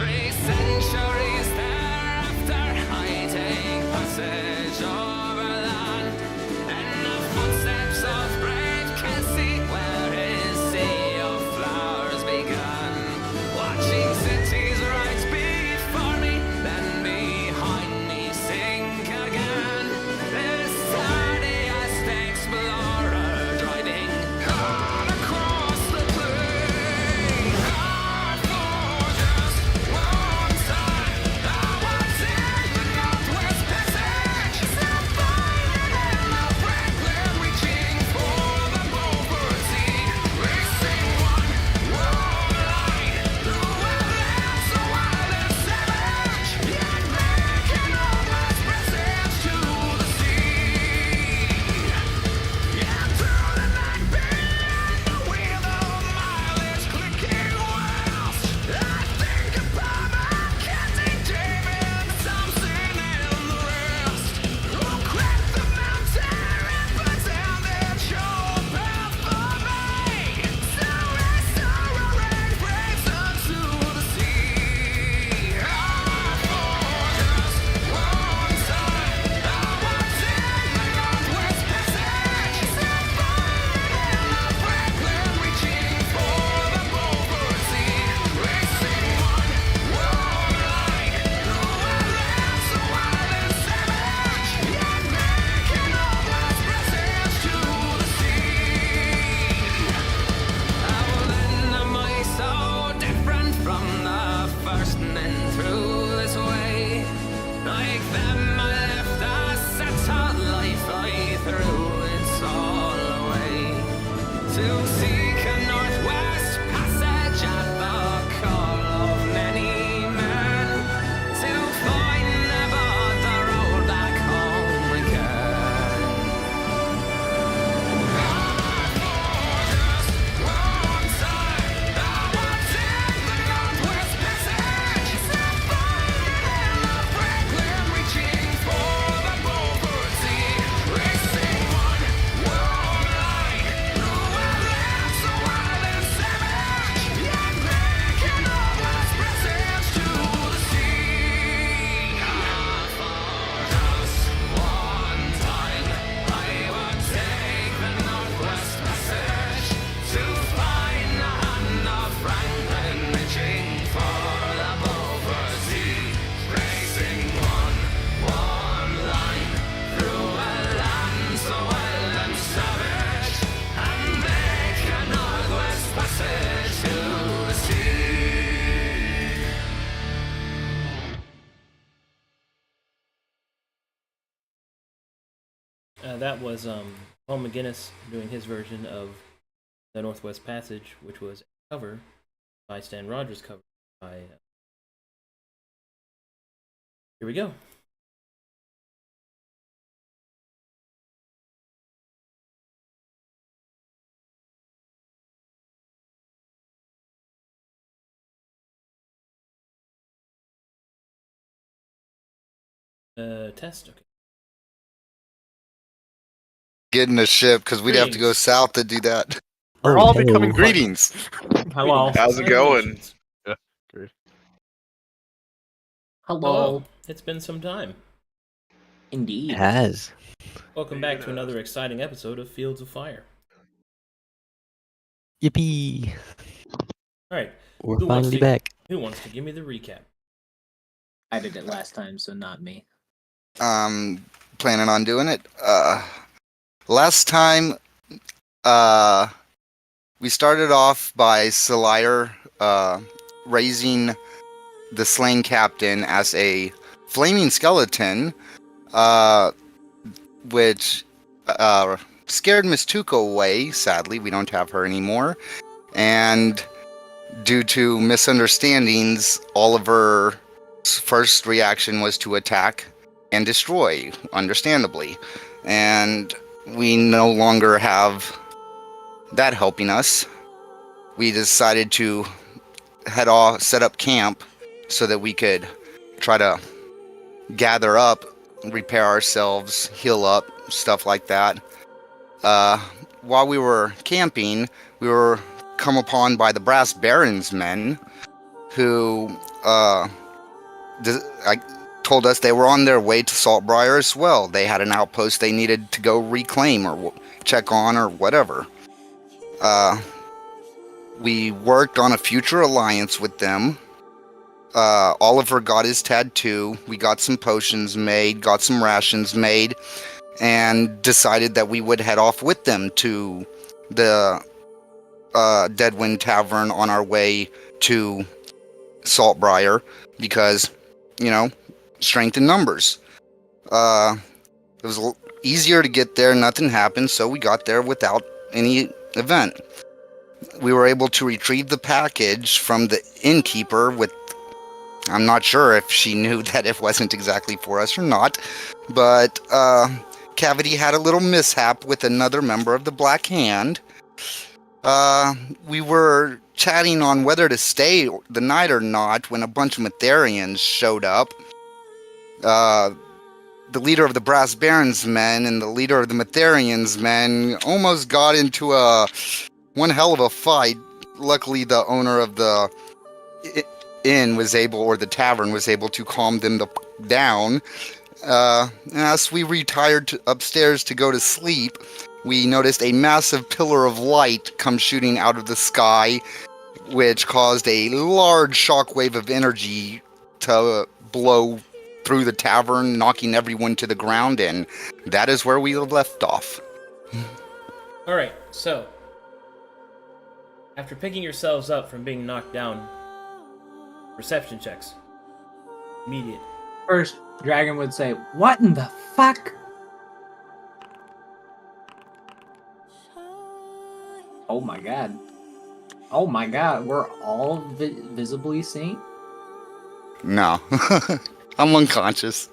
centuries thereafter, I take passage over land, and the footsteps of brave Kelsey, where his sea of flowers began. Watching cities rise before me, then behind me sink again. This hardiest explorer driving on across the plain. For just one time, I was in the Northwest Passage, separated in the Franklin, reaching for the Beaufort Sea, racing one line through a land so wild and savage, yet making almost passage to the sea. Yeah, through the night beyond the wheel of mileage clicking west, I think about my Captain David, Thompson and the rest, who cracked the mountain and put down their sure path for me. So I saw a red race unto the sea. For just one time, I was in the Northwest Passage, separated in the Franklin, reaching for the Beaufort Sea, racing one line through a land so wild and savage, yet making almost passage to the sea. How then am I so different from the first men through this way? Like them I left a settled life, I threw it all away to seek a Northwest Passage at the call of many men, to find never the road back home again. Just one time, I was in the Northwest Passage, separated in the Franklin, reaching for the Beaufort Sea, racing one line through a land so wild and savage, yet making almost passage to the sea. For just one time, I would take the Northwest Passage to find the hand of Franklin, reaching for the Beaufort Sea, racing one line through a land so wild and savage, and make a Northwest Passage to the sea. That was Paul McGuinness doing his version of the Northwest Passage, which was a cover by Stan Rogers, cover by. Here we go. Test. Okay. Get in a ship because we'd have to go Greetings. south to do that. We're all becoming quite- Greetings. Hello. How's it going? Congratulations. Great. Hello. It's been some time. Indeed. It has. Welcome back to another exciting episode of Fields of Fire. Yippee! All right. We're Who wants finally to- back. Who wants to give me the recap? I did it last time, so not me. Planning on doing it. Last time, we started off by Salir raising the slain captain as a flaming skeleton, which scared Miss Tuco away. Sadly, we don't have her anymore. And due to misunderstandings, Oliver's first reaction was to attack and destroy, understandably. And we no longer have that helping us. We decided to set up camp so that we could try to gather up, repair ourselves, heal up, stuff like that. While we were camping, we were come upon by the Brass Baron's men, who I told us they were on their way to Saltbriar as well. They had an outpost they needed to go reclaim or check on or whatever. We worked on a future alliance with them. Oliver got his tattoo. We got some potions made, got some rations made, and decided that we would head off with them to the Deadwind Tavern on our way to Saltbriar because, strength in numbers. It was easier to get there. Nothing happened, so we got there without any event. We were able to retrieve the package from the innkeeper with... I'm not sure if she knew that it wasn't exactly for us or not, but Cavity had a little mishap with another member of the Black Hand. We were chatting on whether to stay the night or not when a bunch of Metherians showed up. The leader of the Brass Baron's men and the leader of the Metherians' men almost got into one hell of a fight. Luckily, the owner of the inn was able, or the tavern was able to calm them down. As we retired upstairs to go to sleep, we noticed a massive pillar of light come shooting out of the sky, which caused a large shockwave of energy to blow through the tavern, knocking everyone to the ground, and that is where we left off. Alright, so after picking yourselves up from being knocked down, perception checks. Immediate. First, Dragon would say, "What in the fuck?" Oh my god. Oh my god, we're all visibly seen? No. I'm unconscious.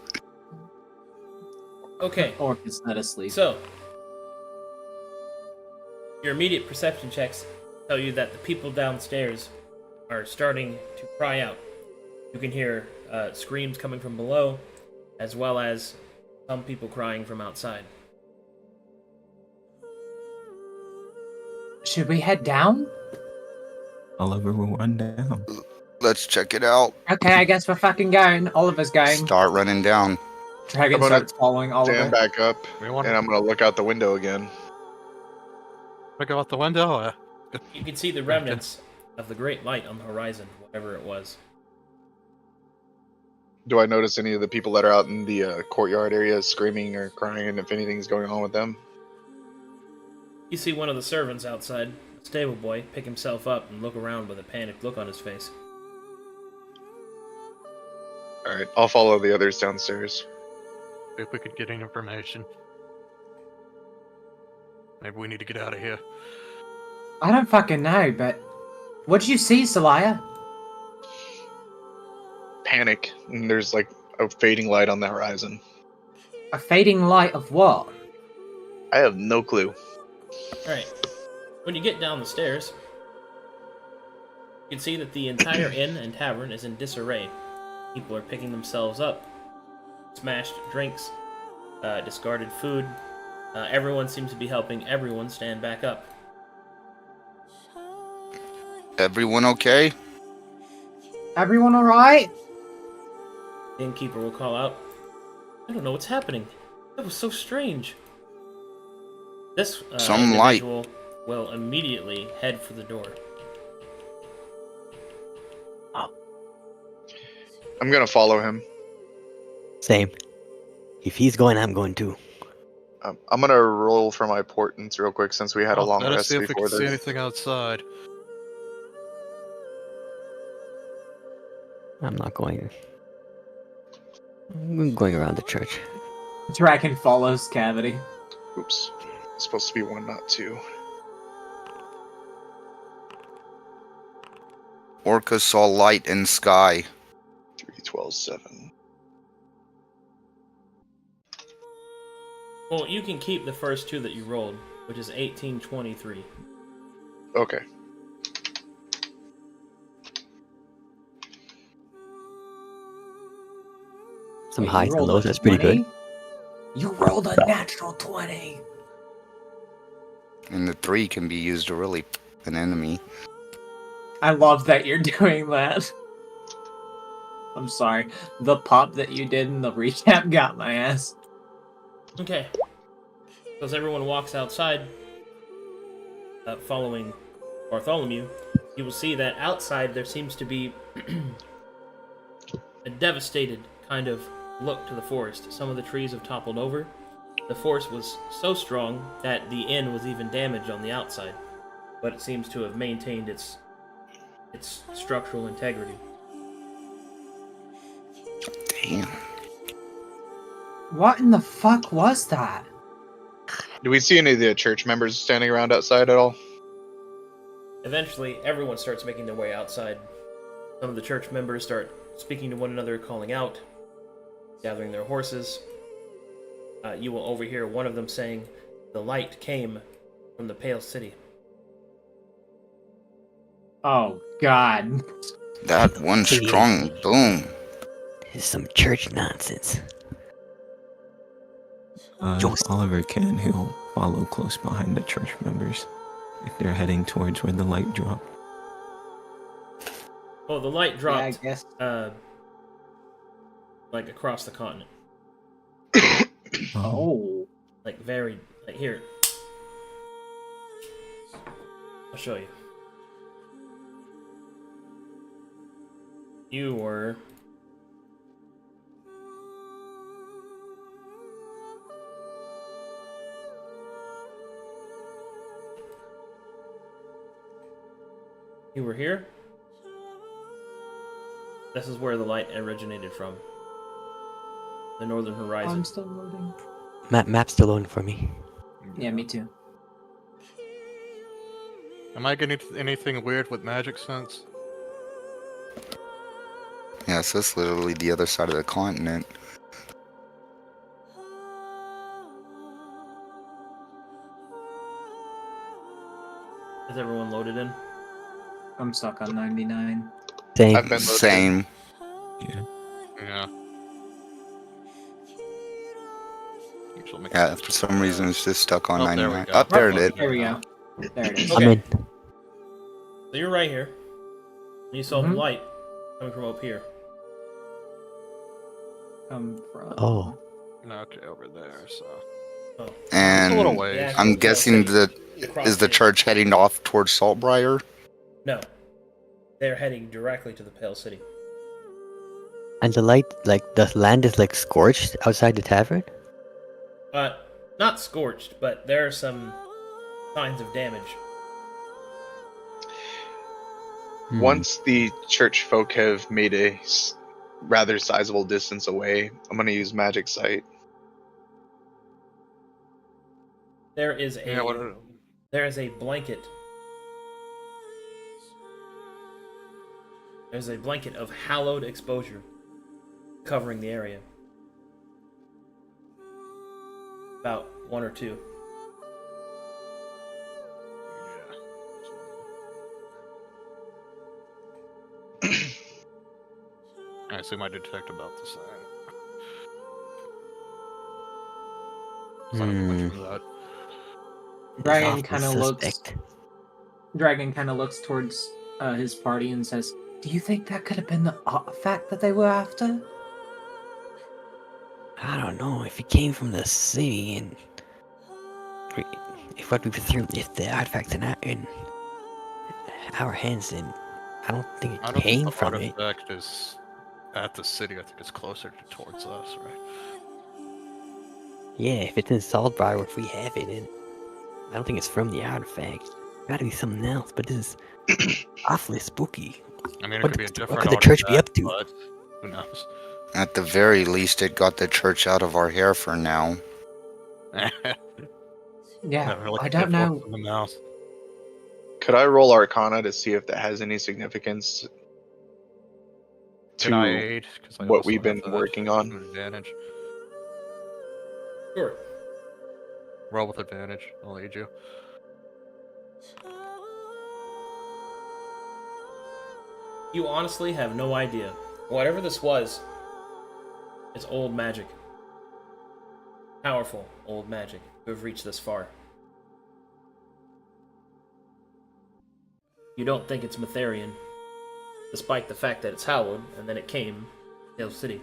Okay, Or it's not asleep. so your immediate perception checks tell you that the people downstairs are starting to cry out. You can hear screams coming from below, as well as some people crying from outside. Should we head down? Oliver will run down. Let's check it out. Okay, I guess we're fucking going. Oliver's going. Start running down. Dragon I'm gonna starts following Oliver. Stand back up, We want and I'm gonna look out the window again. to go out the window. You can see the remnants of the great light on the horizon, whatever it was. Do I notice any of the people that are out in the courtyard area screaming or crying, and if anything's going on with them? You see one of the servants outside, a stable boy, pick himself up and look around with a panicked look on his face. Alright, I'll follow the others downstairs. See if we could get any information. Maybe we need to get out of here. I don't fucking know, but what did you see, Salaya? Panic, and there's like a fading light on the horizon. A fading light of what? I have no clue. Alright, when you get down the stairs, you can see that the entire inn and tavern is in disarray. People are picking themselves up, smashed drinks, discarded food. Everyone seems to be helping everyone stand back up. Everyone okay? Everyone alright? The innkeeper will call out, "I don't know what's happening. That was so strange." This Some light. individual will immediately head for the door. I'm gonna follow him. Same. If he's going, I'm going too. I'm gonna roll for my portents real quick since we had a long Let us rest see if we before can see this. anything outside. I'm not going. I'm going around the church. Dragon follows Cavity. Oops. It's supposed to be 1, not 2. Orca saw light in sky. 3, 12, 7. Well, you can keep the first two that you rolled, which is 18, 23. Okay. Some Wait, highs you and rolled lows. a That's pretty 20? good. You rolled a natural 20. And the 3 can be used to really an enemy. I love that you're doing that. I'm sorry. The pop that you did in the recap got my ass. Okay. As everyone walks outside, following Bartholomew, you will see that outside there seems to be a devastated kind of look to the forest. Some of the trees have toppled over. The force was so strong that the inn was even damaged on the outside, but it seems to have maintained its structural integrity. Damn. What in the fuck was that? Do we see any of the church members standing around outside at all? Eventually, everyone starts making their way outside. Some of the church members start speaking to one another, calling out, gathering their horses. You will overhear one of them saying, "The light came from the Pale City." Oh god. That one strong boom. This is some church nonsense. If Oliver can, he'll follow close behind the church members if they're heading towards where the light dropped. Oh, the light Yeah, I dropped, guess. like across the continent. Oh. Like very, like here. I'll show you. You were... You were here? This is where the light originated from. The northern horizon. I'm still loading. Map's still loading for me. Yeah, me too. Am I getting anything weird with magic sense? Yeah, so it's literally the other side of the continent. Is everyone loaded in? I'm stuck on 99. Same. I've been loaded. Same. Yeah. Yeah. Usually makes Yeah, sense. for some reason it's just stuck on Oh, there we 99. go. Up there it is. There we go. There it is. Okay. I'm in. So you're right here. You saw the Mhm. light coming from up here. Come from. Oh. Okay, over there, so. Oh. It's a little And ways. Yeah. I'm guessing that Across is the here. church heading off towards Saltbriar? No. They're heading directly to the Pale City. And the light, like, the land is, like, scorched outside the tavern? Not scorched, but there are some signs of damage. Hmm. Once the church folk have made a rather sizable distance away, I'm going to use Magic Sight. There is a Yeah, what, there is a blanket. There's a blanket of hallowed exposure covering the area. About one or two. I assume I detect about the same. It's not much Hmm. for that. Dragon Awfully kind of looks. suspect. Dragon kind of looks towards his party and says, "Do you think that could have been the artifact that they were after?" I don't know if it came from the city and if what we presume if the artifact's in our hands, then I don't think it I don't came think the from it. artifact is at the city. I think it's closer towards us, right? Yeah, if it's in Saltbriar, or if we have it, then I don't think it's from the artifact. Gotta be something else. But this is awfully spooky. I mean, it What could be a the- different what could the church be artifact, up to? but who knows? At the very least, it got the church out of our hair for now. Yeah, Never really I get don't know. forked in the mouth. Could I roll Arcana to see if that has any significance Can I to aid? 'Cause I what also we've been have that working on? Advantage. Sure. Roll with advantage. I'll aid you. You honestly have no idea. Whatever this was, it's old magic. Powerful old magic to have reached this far. You don't think it's Matherian, despite the fact that it's hallowed, and then it came Hill City.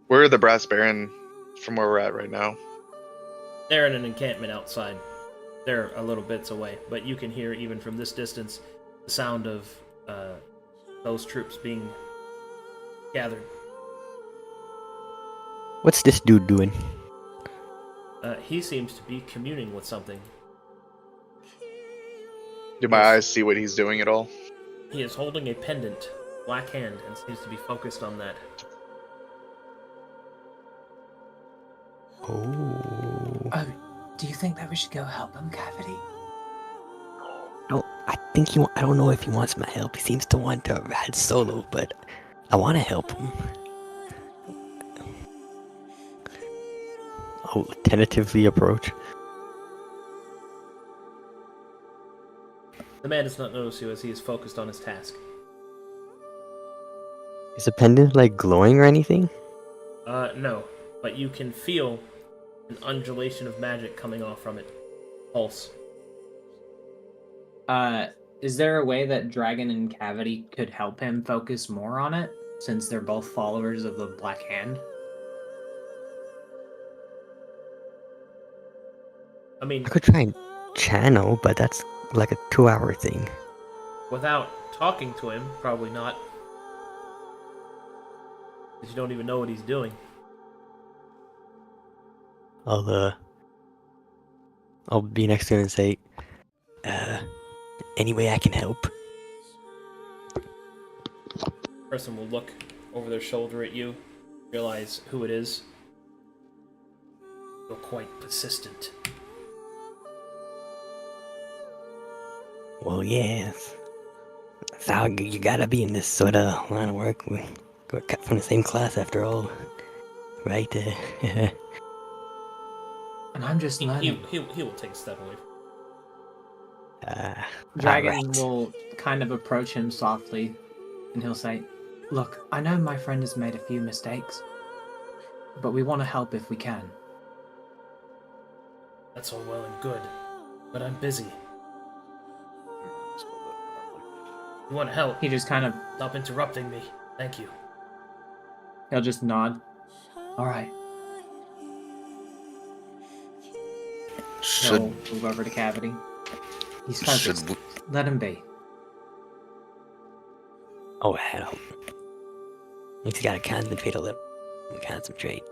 Where are the Brass Baron from where we're at right now? They're in an encampment outside. They're a little bits away, but you can hear even from this distance the sound of those troops being gathered. What's this dude doing? He seems to be communing with something. Do my eyes see what he's doing at all? He is holding a pendant, black hand, and seems to be focused on that. Oh. Oh, do you think that we should go help him, Cavity? No, I think he. I don't know if he wants my help. He seems to want to ride solo, but I want to help him. I'll tentatively approach. The man does not notice you as he is focused on his task. Is the pendant like glowing or anything? No, but you can feel an undulation of magic coming off from it. Pulse. Is there a way that Dragon and Cavity could help him focus more on it, since they're both followers of the Black Hand? I mean, I could try and channel, but that's like a 2-hour thing. without talking to him, probably not. Because you don't even know what he's doing. I'll be next to him and say, any way I can help? Person will look over their shoulder at you, realize who it is. You're quite persistent. Well, yes. That's how you gotta be in this sort of line of work. We're cut from the same class after all. Right? And I'm just learning. He will take a step away. Dragon alright. will kind of approach him softly, and he'll say, "Look, I know my friend has made a few mistakes, but we want to help if we can." That's all well and good, but I'm busy. You want to help? He just kind of, Stop interrupting me. Thank you. he'll just nod. All right. Should He'll move over to Cavity. He's focused. should Let him be. Oh, hell. He's gotta concentrate a little. Concentrate.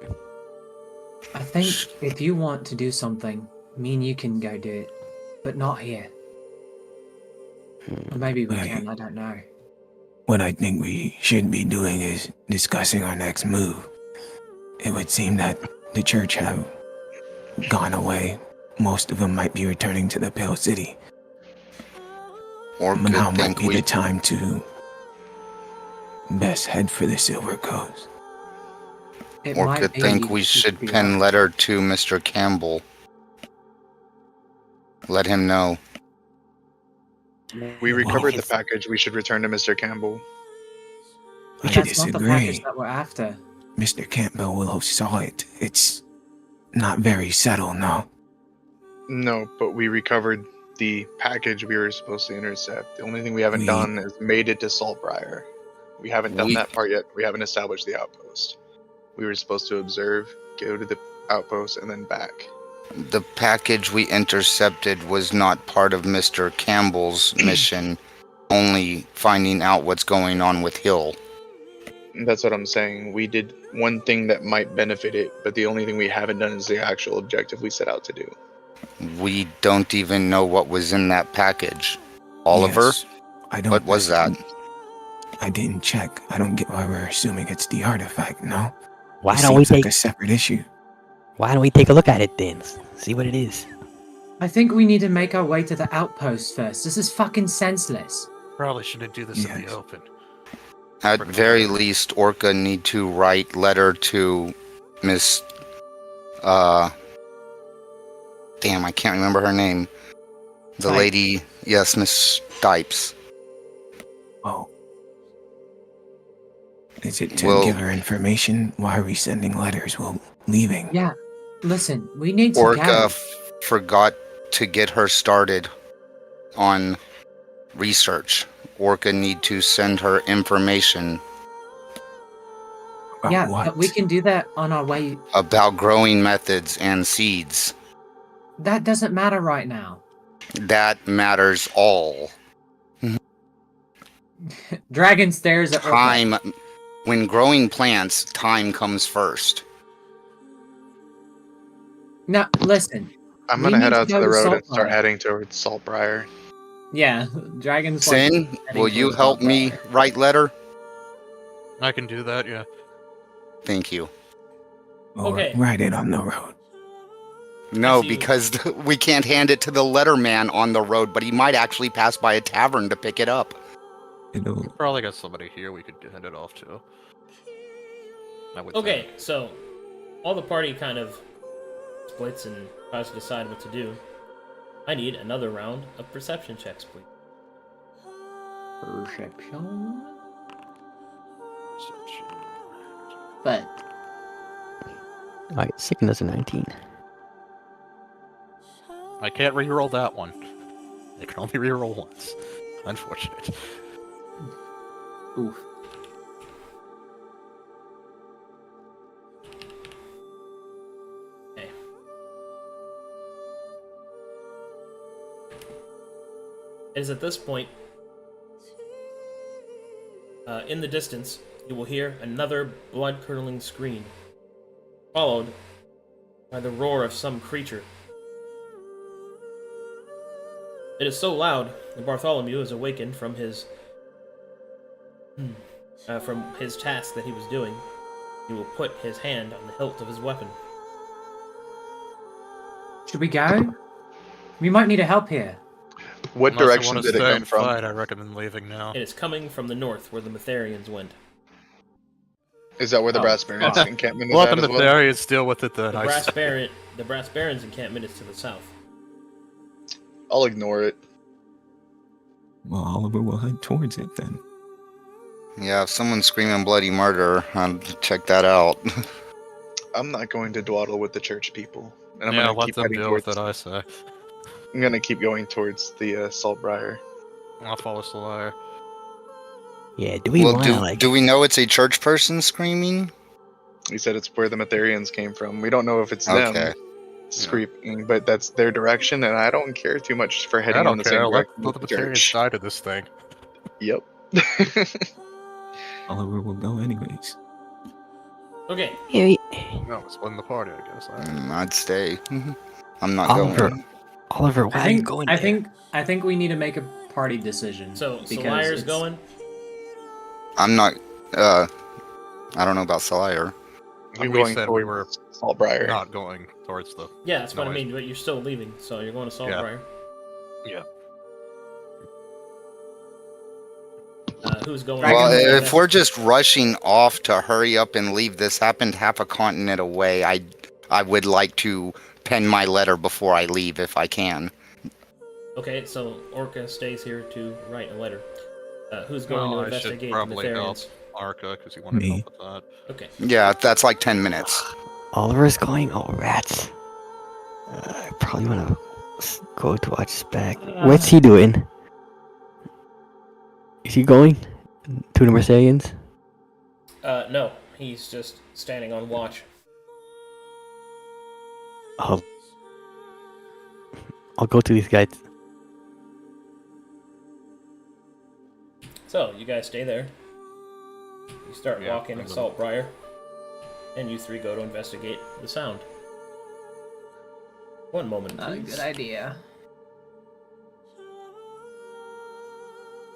I think if you want to do something, me and you can go do it, but not here. Or maybe we Right. can, I don't know. What I think we should be doing is discussing our next move. It would seem that the church have gone away. Most of them might be returning to the Pale City. or Now could might think be we the time to best head for the Silver Coast. It or might could be think you we should be pen right. letter to Mr. Campbell. Let him know. We recovered the yes. package. We should return to Mr. Campbell. I That's not the disagree. package that we're after. Mr. Campbell will have saw it. It's not very subtle, no. No, but we recovered the package we were supposed to intercept. The only thing we haven't We- done is made it to Saltbriar. We haven't done We- that part yet. We haven't established the outpost. We were supposed to observe, go to the outpost, and then back. The package we intercepted was not part of Mr. Campbell's mission, only finding out what's going on with Hill. That's what I'm saying. We did one thing that might benefit it, but the only thing we haven't done is the actual objective we set out to do. We don't even know what was in that package. Oliver? Yes, I don't. What was that? I didn't check. I don't get why we're assuming it's the artifact, no? Why It don't we seems like take? a separate issue. Why don't we take a look at it then? See what it is. I think we need to make our way to the outpost first. This is fucking senseless. Probably shouldn't do this in Yes. the open. At very least, Orca need to write letter to Miss, damn, I can't remember her name. The Stipe. lady, yes, Miss Stipes. Oh. Is it to Well- give her information? Why are we sending letters while leaving? Yeah. Listen, we need to Orca gather. forgot to get her started on research. Orca need to send her information About Yeah, what? but we can do that on our way. about growing methods and seeds. That doesn't matter right now. That matters all. Dragon stares at Orca. Time. When growing plants, time comes first. Now, listen. I'm We gonna need head to out to go the to road and start Saltbriar. heading towards Saltbriar. Yeah, Dragon's Sin, heading will you towards help me Saltbriar. write letter? I can do that, yeah. Thank you. Or Okay. write it on the road. No, see. because we can't hand it to the letterman on the road, but he might actually pass by a tavern to pick it up. It'll Probably got somebody here we could hand it off to. I would Okay, think. so all the party kind of splits and tries to decide what to do. I need another round of perception checks, please. Perception. But Alright, sickness a 19. I can't reroll that one. I can only reroll once. Unfortunate. oof. Okay. It is at this point, in the distance, you will hear another blood-curdling scream, followed by the roar of some creature. It is so loud that Bartholomew is awakened from his task that he was doing. He will put his hand on the hilt of his weapon. Should we go? We might need a help here. What Unless direction you want did to it stay come and from? fight, I recommend leaving now. It is coming from the north, where the Metharians went. Is that where the Oh, Brass Barons fuck. encampment is Let at the as well? Metharians deal with it then. The I Brass say. Barons' encampment is to the south. I'll ignore it. well, Oliver will head towards it then. Yeah, if someone's screaming bloody murder, I'll check that out. I'm not going to dawdle with the church people. And I'm Yeah, gonna let keep them heading deal with towards, it, I say. I'm gonna keep going towards the Saltbriar. I'll follow Solire. Yeah, do we Well, want to, like... do we know it's a church person screaming? He said it's where the Metharians came from. We don't know if it's Okay. them screaming, but that's their direction, and I don't care too much for I heading in don't the care. same Let direction the with the Metharians church. die to this thing. Yep. Oliver will go anyways. Okay, Yeah, No, it's splitting the party, I guess. I'd stay. I'm not Oliver, going. Oliver, why I are you think. going I there? think we need to make a party decision. so because Liar's it's- going. I'm not. I don't know about Salire. I'm We going said towards we were Saltbriar. not going towards the... Yeah, that's what I Noise. mean, but you're still leaving, so you're going to Saltbriar. Yeah. Who's going? Dragon Well, Ball if we're just rushing off to hurry up and leave, this happened half a continent away. I would like to pen my letter before I leave if I can. Okay, so Orca stays here to write a letter. Who's going Well, to I should investigate the probably help Metharians? Arca, because he wanted Me. help with that. Okay. Yeah, that's like 10 minutes. Oliver's going? Oh, rats. I probably want to go to watch his back. What's he doing? Is he going to the Mercedes? No, he's just standing on watch. I'll go to these guys. So, you guys stay there. You start Yeah, walking I'm at gonna- Saltbriar, and you three go to investigate the sound. One moment, Not a please. good idea.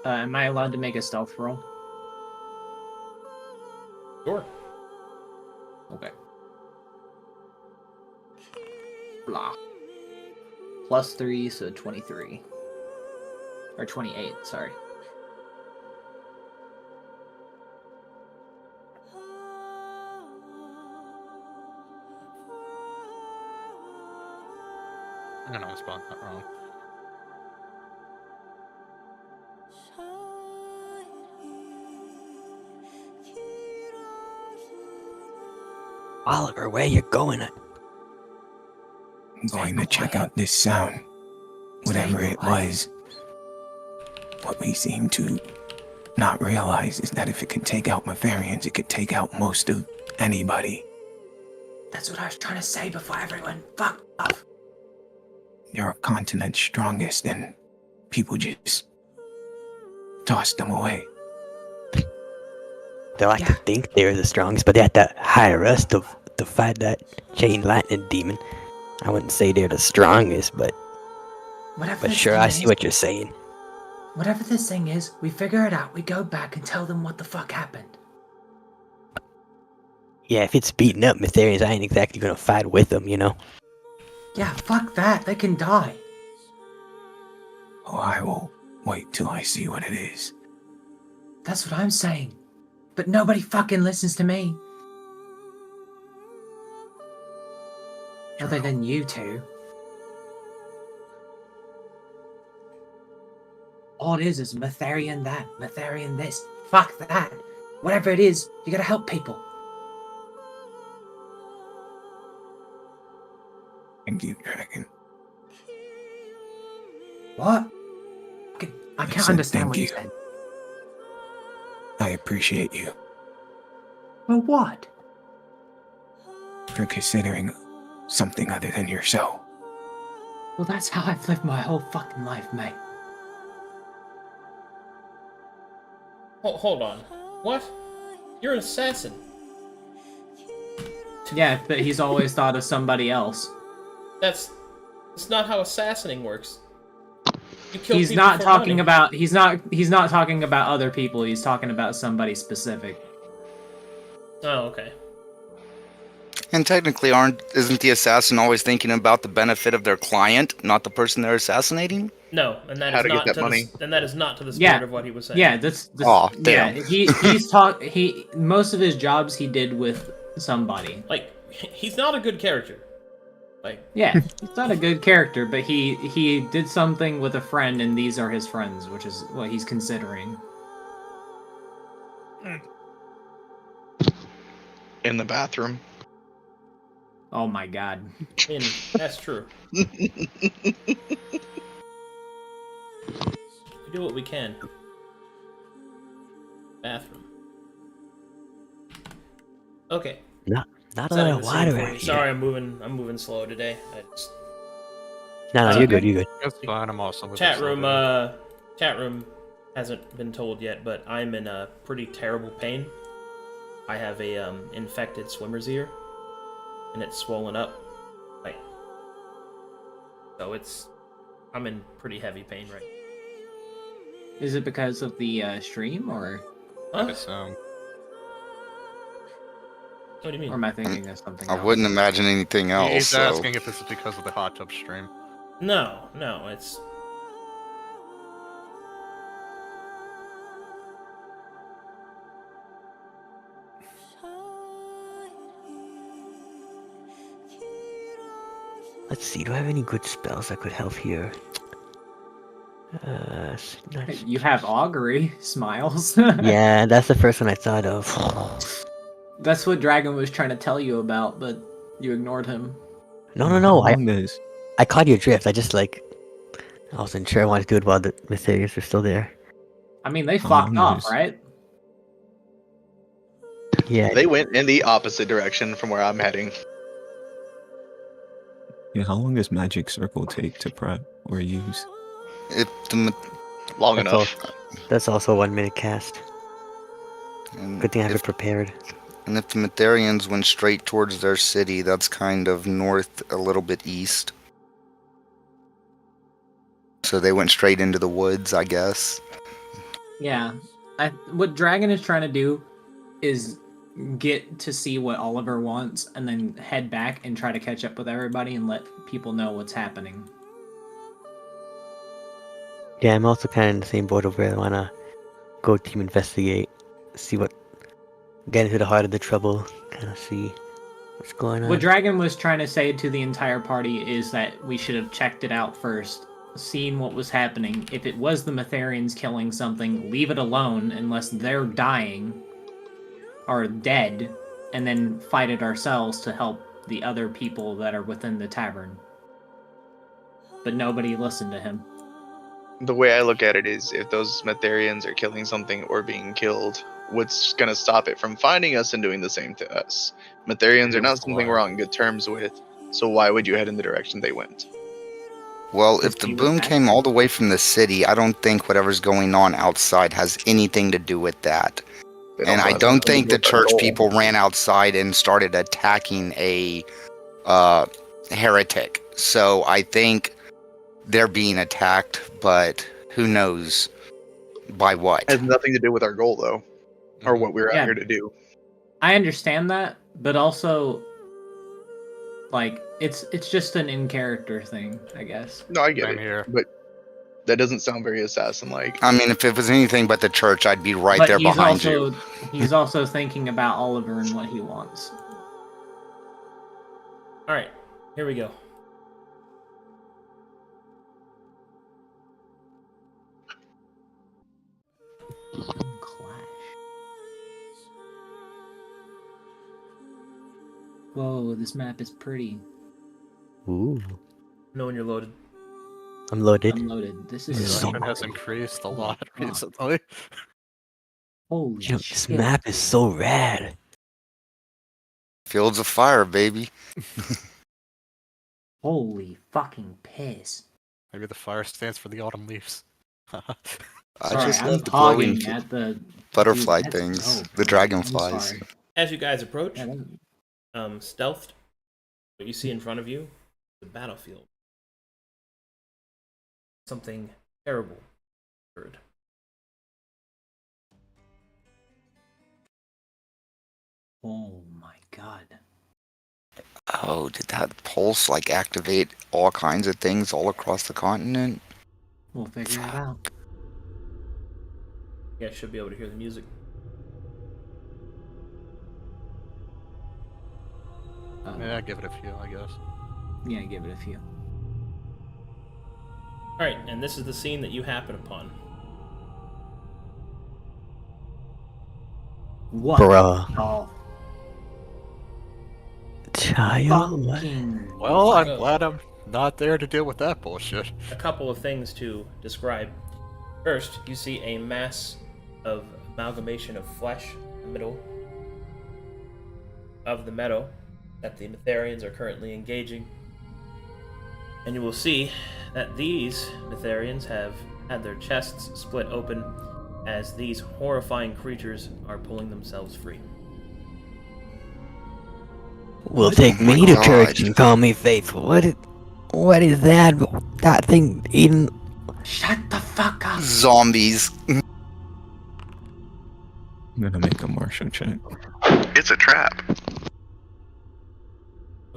Am I allowed to make a stealth roll? Sure. Okay. Blah. +3, so 23. Or 28, sorry. I know I spelled that wrong. Oliver, where you going? I'm going to check out this sound. Whatever it was. what we seem to not realize is that if it could take out Mefarians, it could take out most of anybody. That's what I was trying to say before everyone fucked off. They're a continent's strongest, and people just toss them away. They like to think they're the strongest, but they have to hire us to fight that chain lightning demon. I wouldn't say they're the strongest, but Whatever this sure, thing I see is- what you're saying. Whatever this thing is, we figure it out, we go back and tell them what the fuck happened. Yeah, if it's beating up Mytharians, I ain't exactly gonna fight with them, you know? Yeah, fuck that, they can die. Oh, I will wait till I see what it is. That's what I'm saying. But nobody fucking listens to me. Other than you two. All it is Mytharian that, Mytharian this. Fuck that. Whatever it is, you gotta help people. Thank you, Dragon. What? I can't said understand thank what you you. said. I appreciate you Well, what? for considering something other than yourself. Well, that's how I've lived my whole fucking life, mate. Hold on. What? You're an assassin. Yeah, but he's always thought of somebody else. That's not how assassinating works. You kill He's people not for talking money. about he's not talking about other people, he's talking about somebody specific. Oh, okay. And technically, isn't the assassin always thinking about the benefit of their client, not the person they're assassinating? No, and that How is to get not that to money. and that is not to the spirit Yeah. of what he was saying. Yeah, that's Aw, damn. Yeah, he most of his jobs he did with somebody. Like, he's not a good character. Like, Yeah, he's not a good character, but he did something with a friend, and these are his friends, which is what he's considering. In the bathroom. Oh my god. I mean, that's true. We do what we can. Bathroom. Okay. Not a Setting lot of the scene water for out me. here. Sorry, I'm moving slow today. No, you're good, you're good. That's fine. I'm also with Chat this room, little chat room hasn't been told yet, but I'm in a pretty terrible pain. I have a infected swimmer's ear, and it's swollen up. Like, so I'm in pretty heavy pain right now. Is it because of the stream, or Huh? bit. What do you mean? or am I thinking of something I else? wouldn't imagine anything else. He's So. asking if this is because of the hot tub stream. No, it's Let's see, do I have any good spells that could help here? You have augury, Smiles. Yeah, that's the first one I thought of. That's what Dragon was trying to tell you about, but you ignored him. No, How I long does caught your drift. I wasn't sure I wanted to do it while the Mytharians were still there. I mean, they Oh, fucked off, nice. right? Yeah, They went in the opposite direction from where I'm heading. Yeah, how long does Magic Circle take to prep or use? If the, Long That's enough. that's also a 1 minute cast. and Good thing I have if, it prepared. and if the Mytharians went straight towards their city, that's kind of north, a little bit east. So they went straight into the woods, I guess. Yeah. What Dragon is trying to do is get to see what Oliver wants and then head back and try to catch up with everybody and let people know what's happening. Yeah, I'm also kind of in the same boat over there. I want to go team investigate, get into the heart of the trouble, kind of see what's going on. What Dragon was trying to say to the entire party is that we should have checked it out first, seen what was happening. If it was the Mytharians killing something, leave it alone unless they're dying or dead, and then fight it ourselves to help the other people that are within the tavern. But nobody listened to him. the way I look at it is, if those Metherians are killing something or being killed, what's gonna stop it from finding us and doing the same to us? Metherians are not something we're on good terms with, so why would you head in the direction they went? Well, Because if the he was boom back came there. all the way from the city, I don't think whatever's going on outside has anything to do with that. They And I have don't nothing to think do the with our church goal. people ran outside and started attacking a heretic. So I think they're being attacked, but who knows by what? It has nothing to do with our goal, though, or Mhm. what we're Yeah. out here to do. I understand that, but also, like, it's just an in character thing, I guess. No, I get Same it, here. but that doesn't sound very assassin-like. I mean, if it was anything but the church, I'd be right but there he's behind also you. he's also thinking about Oliver and what he wants. All right, here we go. Clash. Whoa, this map is pretty. Ooh, Know when you're loaded. I'm loaded. Unloaded. This is So- so Production has cool. increased a Oh lot my God. recently. Holy Yo, shit. this map is so rad. Fields of fire, baby. Holy fucking piss. Maybe the fire stands for the autumn leaves. I Sorry, just I'm love the glowing hogging at the butterfly dude, that's things, dope, the bro. dragonflies. I'm sorry. As you guys approach, Yeah, stealthed, what you see in front of you, the battlefield. Something terrible occurred. oh my god. Oh, did that pulse like activate all kinds of things all across the continent? We'll figure it out. You guys should be able to hear the music. Yeah, give it a few, I guess. Yeah, give it a few. Alright, and this is the scene that you happen upon. What? Bruh. Oh, Child, what? fucking Well, I'm Oh. glad I'm not there to deal with that bullshit. A couple of things to describe. First, you see a mass of amalgamation of flesh in the middle of the meadow that the Metherians are currently engaging. And you will see that these Metherians have had their chests split open as these horrifying creatures are pulling themselves free. Will take me to God. church and call me faithful. What is that? That thing eating? Shut the fuck up. Zombies. I'm gonna make a martial check. It's a trap.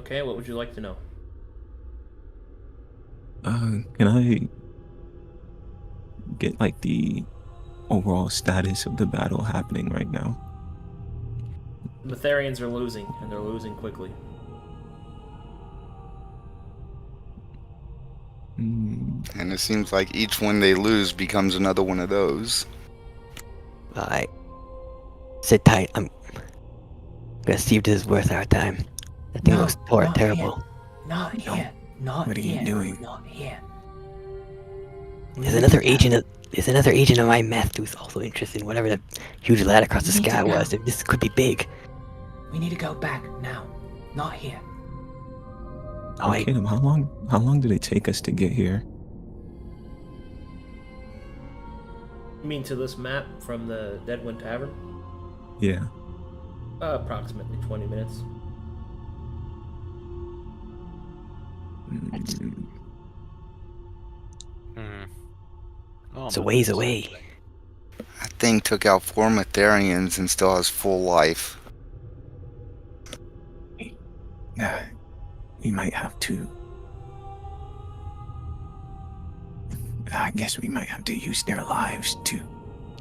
Okay, what would you like to know? Can I get like the overall status of the battle happening right now? The Metherians are losing, and they're losing quickly. And it seems like each one they lose becomes another one of those. Alright. Sit tight. I'm gonna see if this is worth our time. That thing No, looks not terrible. Not here. Not What are you here. doing? Not here. There's another agent of my meth who's also interested in whatever that huge ladder across the We need to sky go. was. This could be big. We need to go back now. Not here. Oh wait, Caleb, how long did it take us to get here? You mean to this map from the Deadwind Tavern? Yeah. Approximately 20 minutes. Mm, Oh, it's a no, ways that's away. something. That thing took out 4 Metherians and still has full life. we might have to. I guess we might have to use their lives to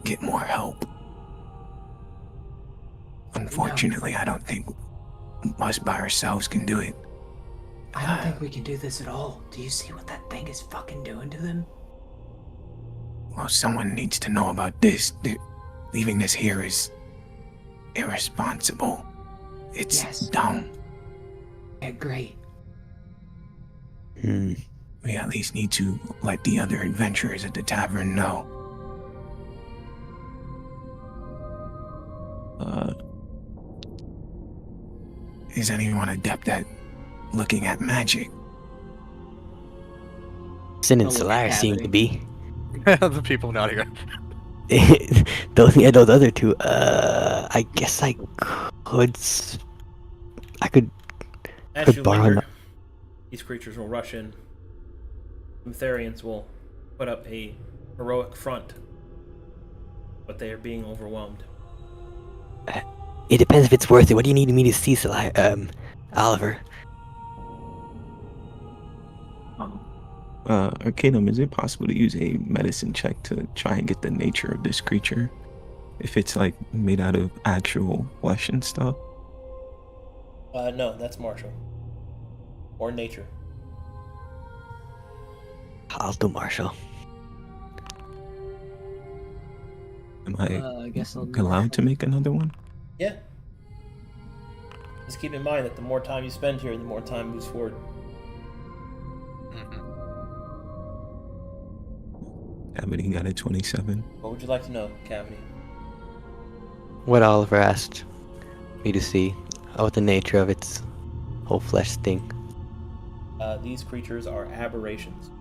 get more help. Unfortunately, I don't think us by ourselves can do it. I don't think we can do this at all. Do you see what that thing is fucking doing to them? Well, someone needs to know about this. Leaving this here is irresponsible. It's Yes. dumb. Yeah, great. we at least need to let the other adventurers at the tavern know. Is anyone adept at looking at magic? Sin and I'll look Solaris at seem it. to be. The people not here. those other two. I guess I could. I could. As Could you borrow linger, no- these creatures will rush in. The Metherians will put up a heroic front, but they are being overwhelmed. It depends if it's worth it. What do you need me to see, Oliver? Arcanum, is it possible to use a medicine check to try and get the nature of this creature? If it's like made out of actual flesh and stuff? No, that's Marshall. Or nature. I'll do Marshall. Am I I guess I'll do allowed to make another one? Yeah. Just keep in mind that the more time you spend here, the more time moves forward. Mhm. Cavity got a 27. What would you like to know, Cavity? What Oliver asked me to see. What the nature of its whole flesh thing. These creatures are aberrations.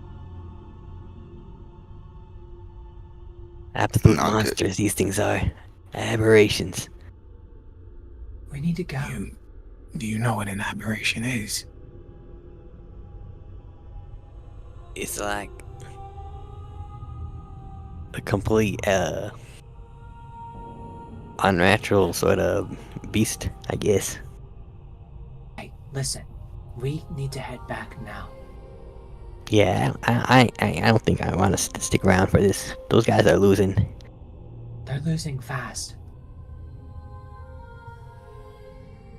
Absolute Not good. monsters. These things are aberrations. We need to go. Do you know what an aberration is? It's like a complete unnatural sort of beast, I guess. Hey, listen. We need to head back now. Yeah, I don't think I want to stick around for this. Those guys are losing. They're losing fast.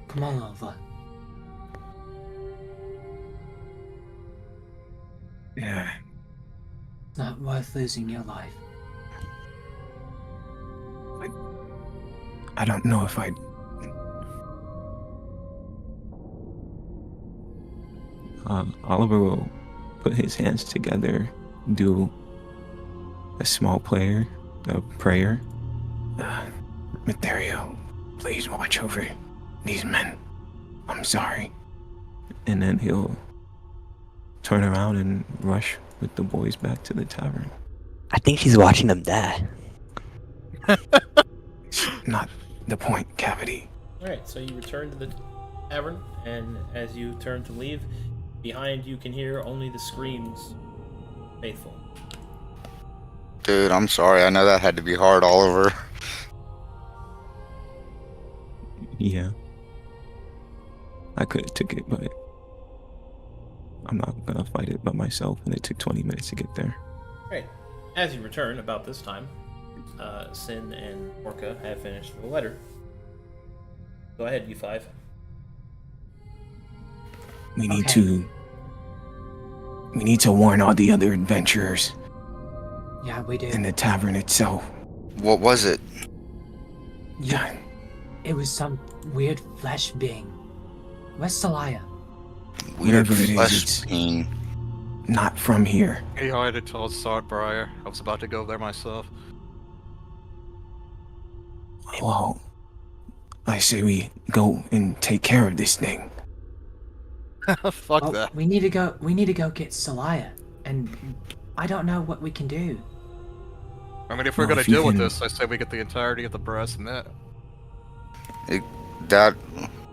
Come on over. Yeah. It's not worth losing your life. I don't know if I'd... Oliver will put his hands together, do a small prayer. Metherio, please watch over these men. I'm sorry. And then he'll turn around and rush with the boys back to the tavern. I think she's watching them die. It's not the point, Cavity. Alright, so you return to the tavern, and as you turn to leave, behind you can hear only the screams of Faithful. Dude, I'm sorry. I know that had to be hard, Oliver. Yeah. I could have took it, but I'm not gonna fight it by myself, and it took 20 minutes to get there. Alright, as you return about this time, Sin and Orca have finished the letter. Go ahead, you five. We need Okay. to warn all the other adventurers Yeah, we do. in the tavern itself. What was it? Yeah. It was some weird flesh being. Where's Salaya? Weird Whatever it is, flesh it's- being. Not from here. He hided towards Sartbriar. I was about to go there myself. Well, I say we go and take care of this thing. Fuck Well, that. we need to go. We need to go get Salaya, and I don't know what we can do. I mean, if we're Well, gonna if you deal with can- this, I say we get the entirety of the brass net. That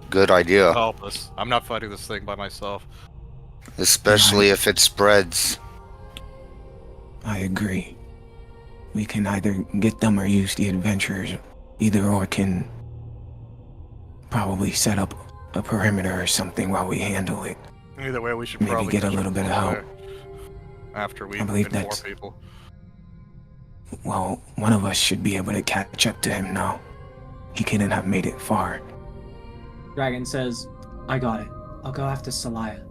good idea. Help us. I'm not fighting this thing by myself. Especially if it spreads. I agree. We can either get them or use the adventurers. Either or can probably set up a perimeter or something while we handle it. Either way, we should Maybe probably get a push little bit of people help. away after we I believe inform that's- people. Well, one of us should be able to catch up to him now. He couldn't have made it far. Dragon says, I got it. I'll go after Salaya.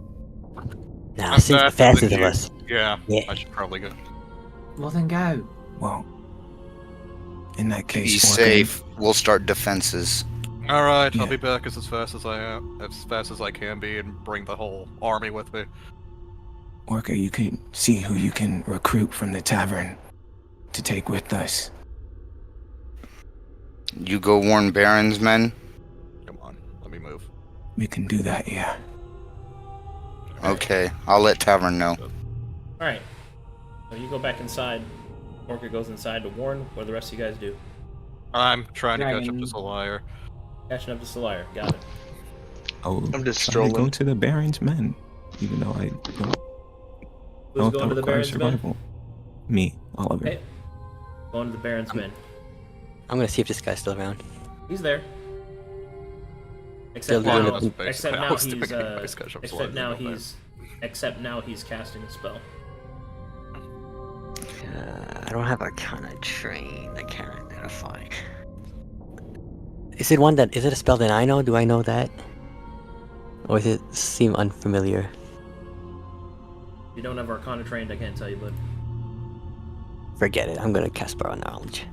Nah, I'm Sin's the faster fastest than of you. us. Yeah, Yeah. I should probably go. Well then go. Well, in that case, Be Orca, safe. We'll start defenses. All right, Yeah. I'll be back as fast as I am, as fast as I can be, and bring the whole army with me. Orca, you could see who you can recruit from the tavern to take with us. You go warn Baron's men. Come on, let me move. We can do that, yeah. Okay, I'll let Tavern know. Alright. So you go back inside. Orca goes inside to warn. What do the rest of you guys do? I'm trying to catch up Dragon. to Solire. Catching up to Solire. Got it. I'm just try to go strolling. to the Baron's men, even though I don't know Who's if going that to the requires Baron's men? survival. Me, Oliver. Okay. Going to the Baron's men. I'm gonna see if this guy's still around. He's there. Still Except doing now, it. except I now was doing he's it. This guy's just except now lying about he's except now he's casting a spell. I don't have Arcana trained. I can't identify. Is it one that? Is it a spell that I know? Do I know that? Or does it seem unfamiliar? If you don't have Arcana trained, I can't tell you, but Forget it. I'm gonna cast Borrow Knowledge.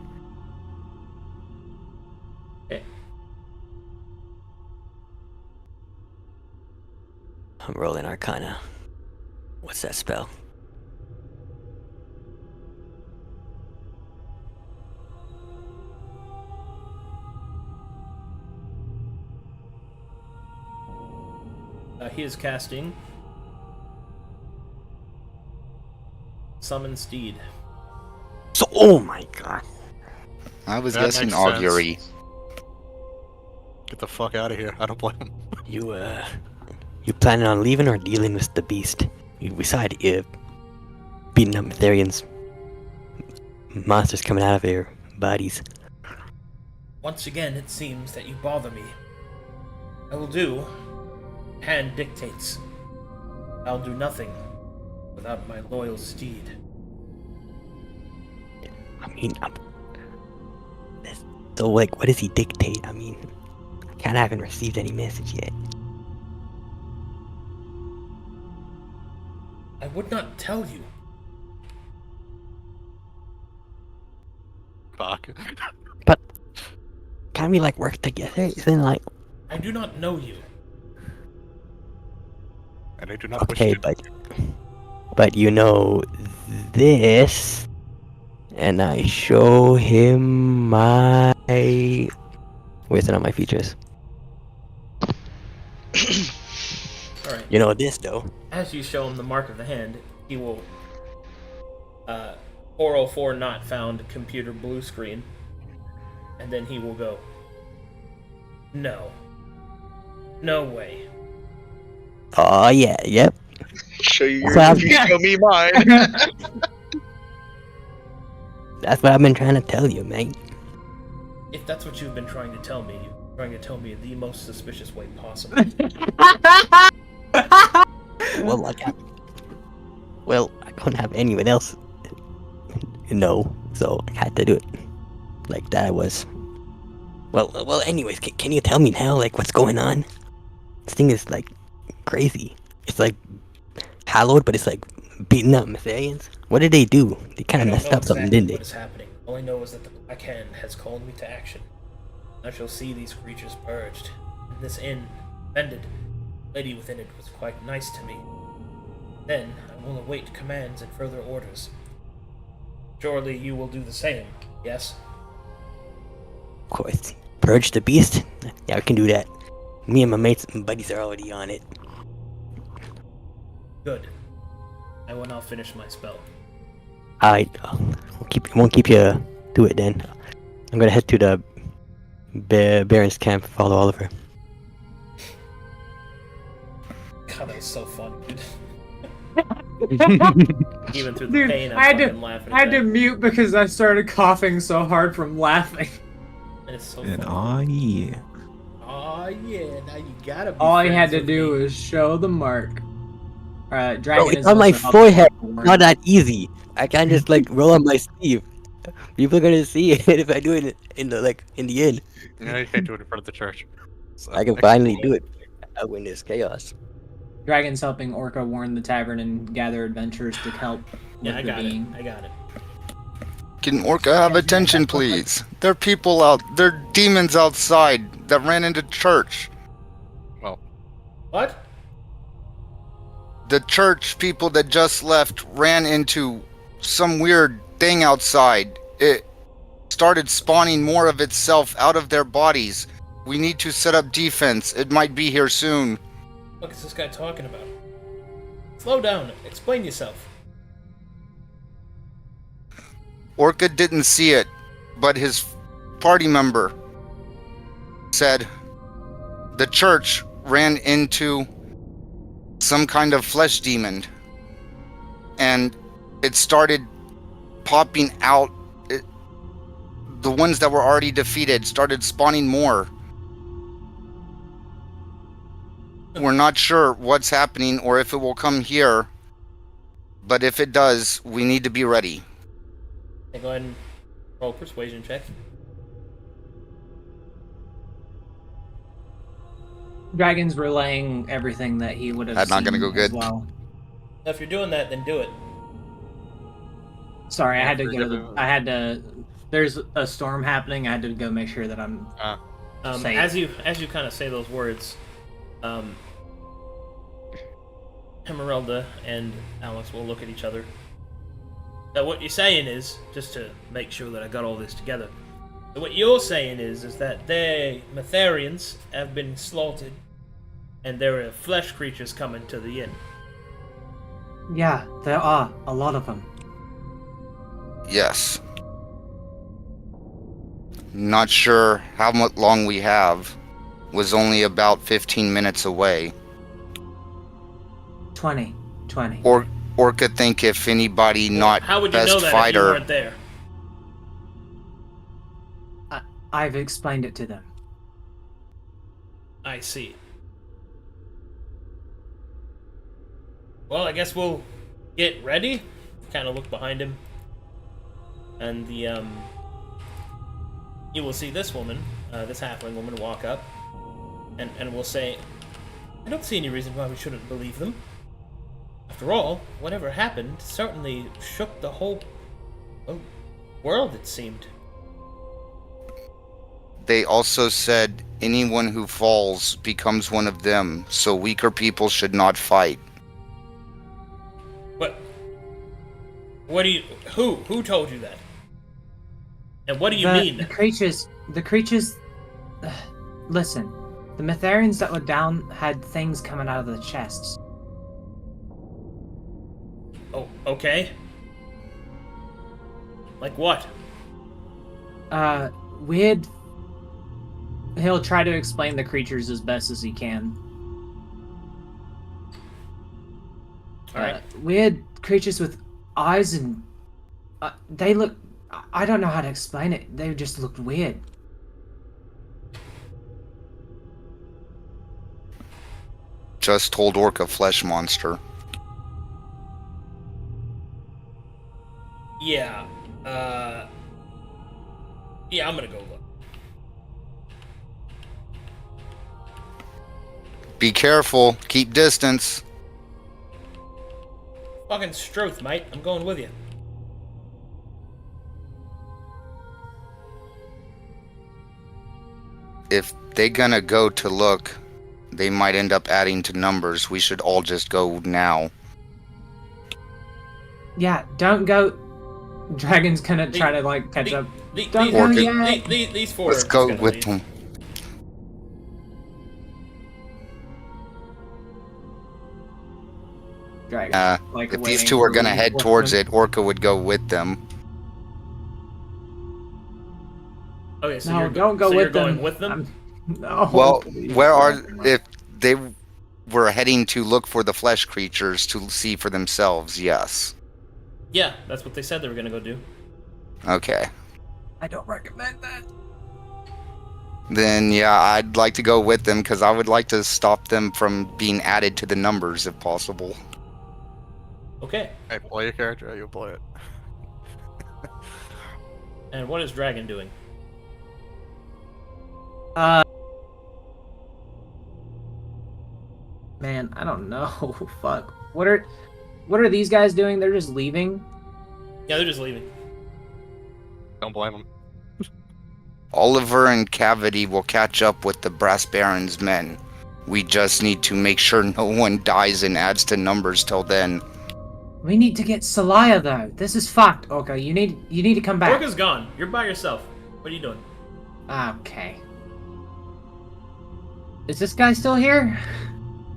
okay. I'm rolling Arcana. What's that spell? He is casting Summon Steed. So, oh my god. I was That guessing makes sense. augury. Get the fuck out of here. I don't blame him. You planning on leaving or dealing with the beast? You decide beating up Metherians. Monsters coming out of their bodies. Once again, it seems that you bother me. I will do. Hand dictates. I'll do nothing without my loyal steed. I mean, so like, what does he dictate? I mean, I haven't received any message yet. I would not tell you. Fuck. But can we like work together? Isn't like I do not know you. And I do not wish okay, to. but you know this, and I show him my. Where's it on my features? Alright. You know this though. As you show him the mark of the hand, he will 404 not found computer blue screen. And then he will go, no. No way. Oh yeah, yep. Show you That's what I'm- yours, you show me mine. That's what I've been trying to tell you, man. If that's what you've been trying to tell me, you're trying to tell me the most suspicious way possible. Well, I couldn't have anyone else know, so I had to do it. Like that was. Well. Anyways, can you tell me now, like, what's going on? This thing is like crazy. It's like hallowed, but it's like beating up Metherians. What did they do? They kind I of don't messed know up something, exactly didn't what they? is happening. All I know is that the Black Hand has called me to action. I shall see these creatures purged. And this inn, mended. The lady within it was quite nice to me. Then I will await commands and further orders. Surely you will do the same, yes? Of course. Purge the beast? Yeah, we can do that. Me and my mates and buddies are already on it. Good. I will now finish my spell. I won't keep you to it then. I'm gonna head to the Baron's camp, follow Oliver. God, that was so fun, dude. Even through the Dude, pain, I'm I had fucking laughing I had at to that. mute because I started coughing so hard from laughing. And it's so And funny. yeah. Aw, yeah, now you gotta be All he had friends to with do me. was show the mark. Dragon Bro, is it's on my also helping forehead. everyone. Not that easy. I can't just like roll on my sleeve. People are gonna see it if I do it in the end. Yeah, you can't do it in front of the church. So, I can finally do it. I win this chaos. Dragon's helping Orca warn the tavern and gather adventurers to help Yeah, with I the got being. it. I got it. Can Orca have attention, please? There are people out. There are demons outside that ran into church. Well, What? the church people that just left ran into some weird thing outside. It started spawning more of itself out of their bodies. We need to set up defense. It might be here soon. What is this guy talking about? Slow down. Explain yourself. Orca didn't see it, but his party member said the church ran into some kind of flesh demon, and it started popping out. The ones that were already defeated started spawning more. We're not sure what's happening or if it will come here, but if it does, we need to be ready. Okay, go ahead and roll a persuasion check. Dragon's relaying everything that he would have That's not seen gonna go as good. well. Now, if you're doing that, then do it. Sorry, I had to go to the... I had to... There's a storm happening. I had to go make sure that I'm safe. As you kind of say those words, Emeralda and Alex will look at each other. Now, what you're saying is, just to make sure that I got all this together, so what you're saying is that the Metharians have been slaughtered, and there are flesh creatures coming to the inn. Yeah, there are a lot of them. Yes. Not sure how much long we have. Was only about 15 minutes away. 20. Orca think if anybody not How would you best know that if you fighter. weren't there? I've explained it to them. I see. Well, I guess we'll get ready. Kind of look behind him, and you will see this woman, this halfling woman, walk up, and will say, "I don't see any reason why we shouldn't believe them. After all, whatever happened certainly shook the whole world, it seemed." They also said anyone who falls becomes one of them, so weaker people should not fight. What do you... Who told you that? And what do you mean? The creatures... listen, the Metharians that were down had things coming out of the chests. Oh, okay. Like what? Weird... He'll try to explain the creatures as best as he can. Alright. Weird creatures with eyes and... they look... I don't know how to explain it. They just looked weird. Just told Orca flesh monster. Yeah. Yeah, I'm gonna go look. Be careful. Keep distance. Fucking Stroth, mate. I'm going with you. If they gonna go to look, they might end up adding to numbers. We should all just go now. Yeah, don't go... Dragon's gonna try to like catch up. Don't go Orca- yet. These four. Let's are go just gonna with leave. them. Dragon. Like If these waiting two are for gonna head towards reinforcement. it, Orca would go with them. Okay, so No, you're don't go so with you're going them. with them. No. Well, where are... If they were heading to look for the flesh creatures to see for themselves, yes. Yeah, that's what they said they were gonna go do. Okay. I don't recommend that. Then, yeah, I'd like to go with them because I would like to stop them from being added to the numbers if possible. Okay. Hey, play your character, or you play it. And what is Dragon doing? Man, I don't know. Fuck. What are these guys doing? They're just leaving. Yeah, they're just leaving. Don't blame them. Oliver and Cavity will catch up with the Brass Baron's men. We just need to make sure no one dies and adds to numbers till then. We need to get Salaya though. This is fucked. Okay, you need to come back. Orca's gone. You're by yourself. What are you doing? Okay. Is this guy still here?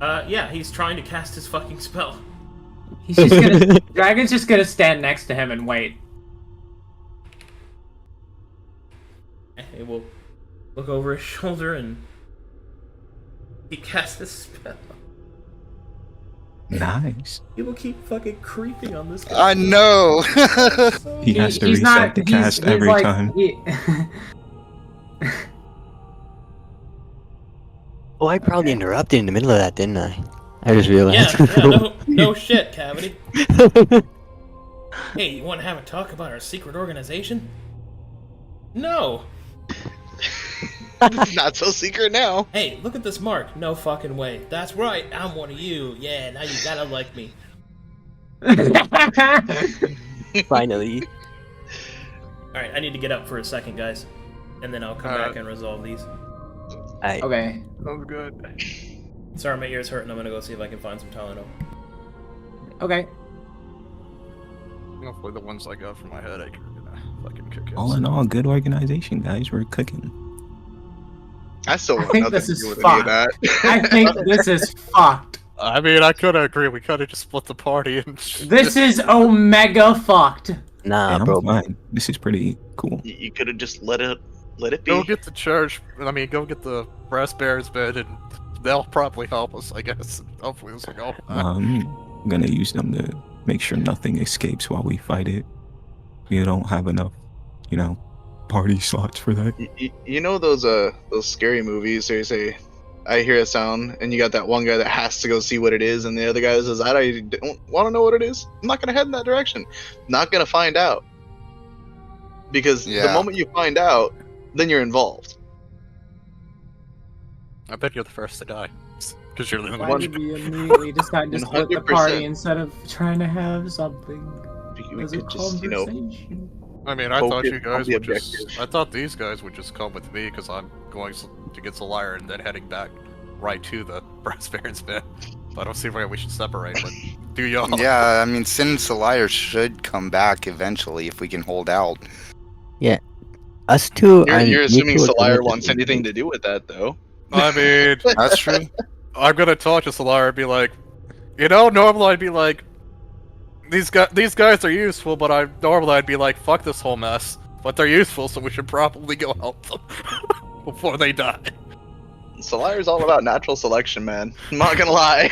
Yeah, he's trying to cast his fucking spell. He's just gonna. Dragon's just gonna stand next to him and wait. He will look over his shoulder and he casts his spell. Nice. He will keep fucking creeping on this guy. I know. He has to He's reset not- the he's- cast he's every like- time. Oh, I probably interrupted in the middle of that, didn't I? I just realized. No shit, Cavity. Hey, you want to have a talk about our secret organization? No. Not so secret now. Hey, look at this mark. No fucking way. That's right. I'm one of you. Yeah, now you gotta like me. Finally. Alright, I need to get up for a second, guys. And then I'll come back and resolve these. Okay. Sounds good. Sorry, my ear's hurting. I'm gonna go see if I can find some Tylenol. Okay. Hopefully the ones I got from my headache are gonna fucking kick All in all, good organization, guys. We're cooking. I still want think nothing this to is do with any of that. I think this is fucked. I mean, I could agree. We could have just split the party and. This is omega fucked. Nah, Hey, I'm bro. fine. This is pretty cool. You could have just let it be. Go get the church. I mean, go get the brass bear's bed, and they'll probably help us, I guess. Hopefully, this will go. I'm gonna use them to make sure nothing escapes while we fight it. We don't have enough, party slots for that. You know those scary movies where you say, I hear a sound, and you got that one guy that has to go see what it is, and the other guy says, I don't want to know what it is. I'm not gonna head in that direction. Not gonna find out. Because the Yeah. moment you find out, then you're involved. I bet you're the first to die. Because you're the only Why one. did we immediately decide to split the 100%. party instead of trying to have something We as a could just, conversation? I mean, I Hope thought it- you guys hope the would just. objective. I thought these guys would just come with me because I'm going to get Solar and then heading back right to the Brass Baron's bed. I don't see why we should separate, but do y'all? Yeah, I mean, Sin and Solar should come back eventually if we can hold out. Us two You're assuming mutual Solar connected. wants anything to do with that, though. I mean, That's true. I'm gonna talk to Solar and be like, normally I'd be like, these guys are useful, but I'd be like, fuck this whole mess. But they're useful, so we should probably go help them before they die. Solar's all about natural selection, man. I'm not gonna lie.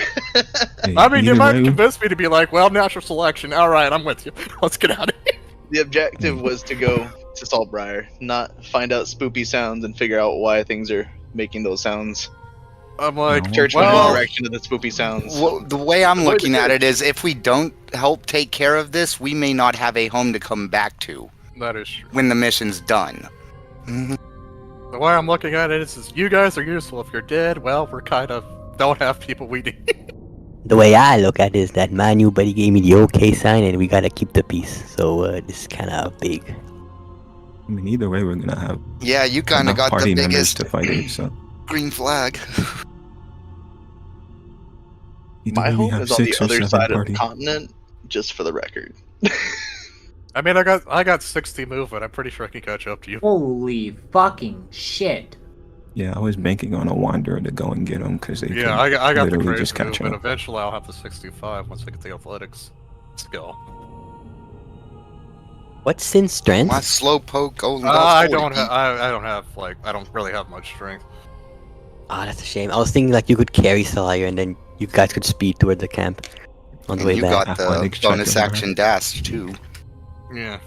Hey, I mean, you either might way, convince me to be like, well, natural selection. All right, I'm with you. Let's get out of here. The objective was to go to Saltbriar, not find out spoopy sounds and figure out why things are making those sounds. I'm like, Church went in well, the direction of the spoopy sounds. Well, the way I'm Avoid looking the at church. it is if we don't help take care of this, we may not have a home to come back to that is true. when the mission's done. The way I'm looking at it is you guys are useful. If you're dead, well, we're kind of don't have people we need. The way I look at it is that my new buddy gave me the okay sign, and we gotta keep the peace. So this is kind of big. I mean, either way, we're gonna have Yeah, you kind of enough got party the members biggest to fight it. So green flag. either My way, we home have is on the 6 or other 7 side of party. the continent, just for the record. I mean, I got 60 movement. I'm pretty sure I can catch up to you. Holy fucking shit. Yeah, I was banking on a wanderer to go and get them because they Yeah, could I got the literally crazy just catch movement. up. Eventually, I'll have the 65 once I get the athletics. Let's go. What's Sin's strength? My slow poke only I does don't 40. I don't have I don't really have much strength. Ah, that's a shame. I was thinking like you could carry Solaire and then you guys could speed toward the camp on the And way you back. got the Athletics check bonus them, right? action dash too. Yeah.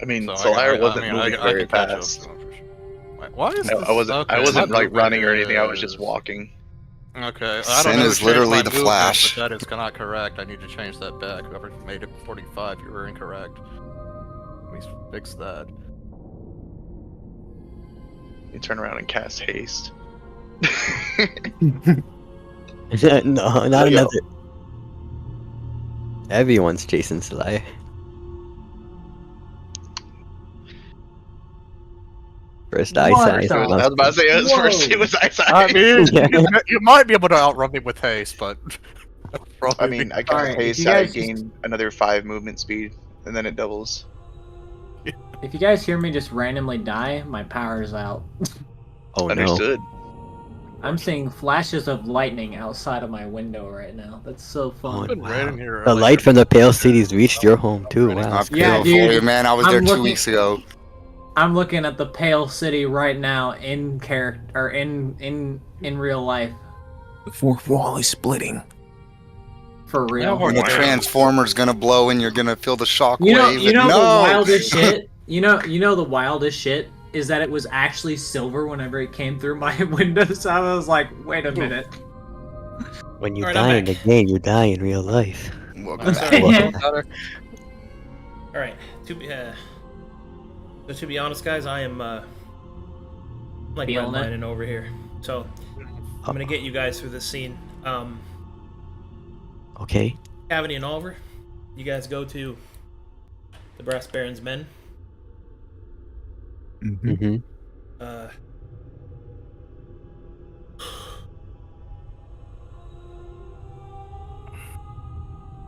I mean, So Solar wasn't I moving can very catch up. fast. Wait, why is No, this? I wasn't. Okay, I wasn't my like running or movement anything. I was just is- walking. Okay, I Sin don't know. who is changed literally my the movement, Flash. But that is not correct. I need to change that back. Whoever made it 45, you were incorrect. Let me fix that. You turn around and cast haste. No, not There you go. another. Everyone's chasing Solaire. First What eyesight. the- I was about to say it was first. It was eyesight. I mean, Yeah. you might be able to outrun me with haste, but I mean, I Alright, got if haste. you I guys gain another 5 movement speed, and then it doubles. If you guys hear me just randomly die, my power's out. Oh no. Understood. I'm seeing flashes of lightning outside of my window right now. That's so fun. I've been right in here The earlier. light from the Pale Cities reached your home too. Wow. I Yeah, feel for dude. you, man. I was I'm there 2 looking- weeks ago. I'm looking at the Pale City right now in character or in real life. The fourth wall is splitting. For real. Yeah, And the Wow. transformer's gonna blow, and you're gonna feel the shockwave. You know and the no! wildest shit. You know the wildest shit is that it was actually silver whenever it came through my window. So I was like, wait a minute. When you Alright, I'm die in the back. game, you die in real life. Welcome I'm back. sorry. Welcome. All right. To be honest, guys, I am like Feeling it. redlining over here. So I'm gonna get you guys through this scene. Okay. Cavity and Oliver, you guys go to the Brass Baron's men. Mm-hmm. Uh,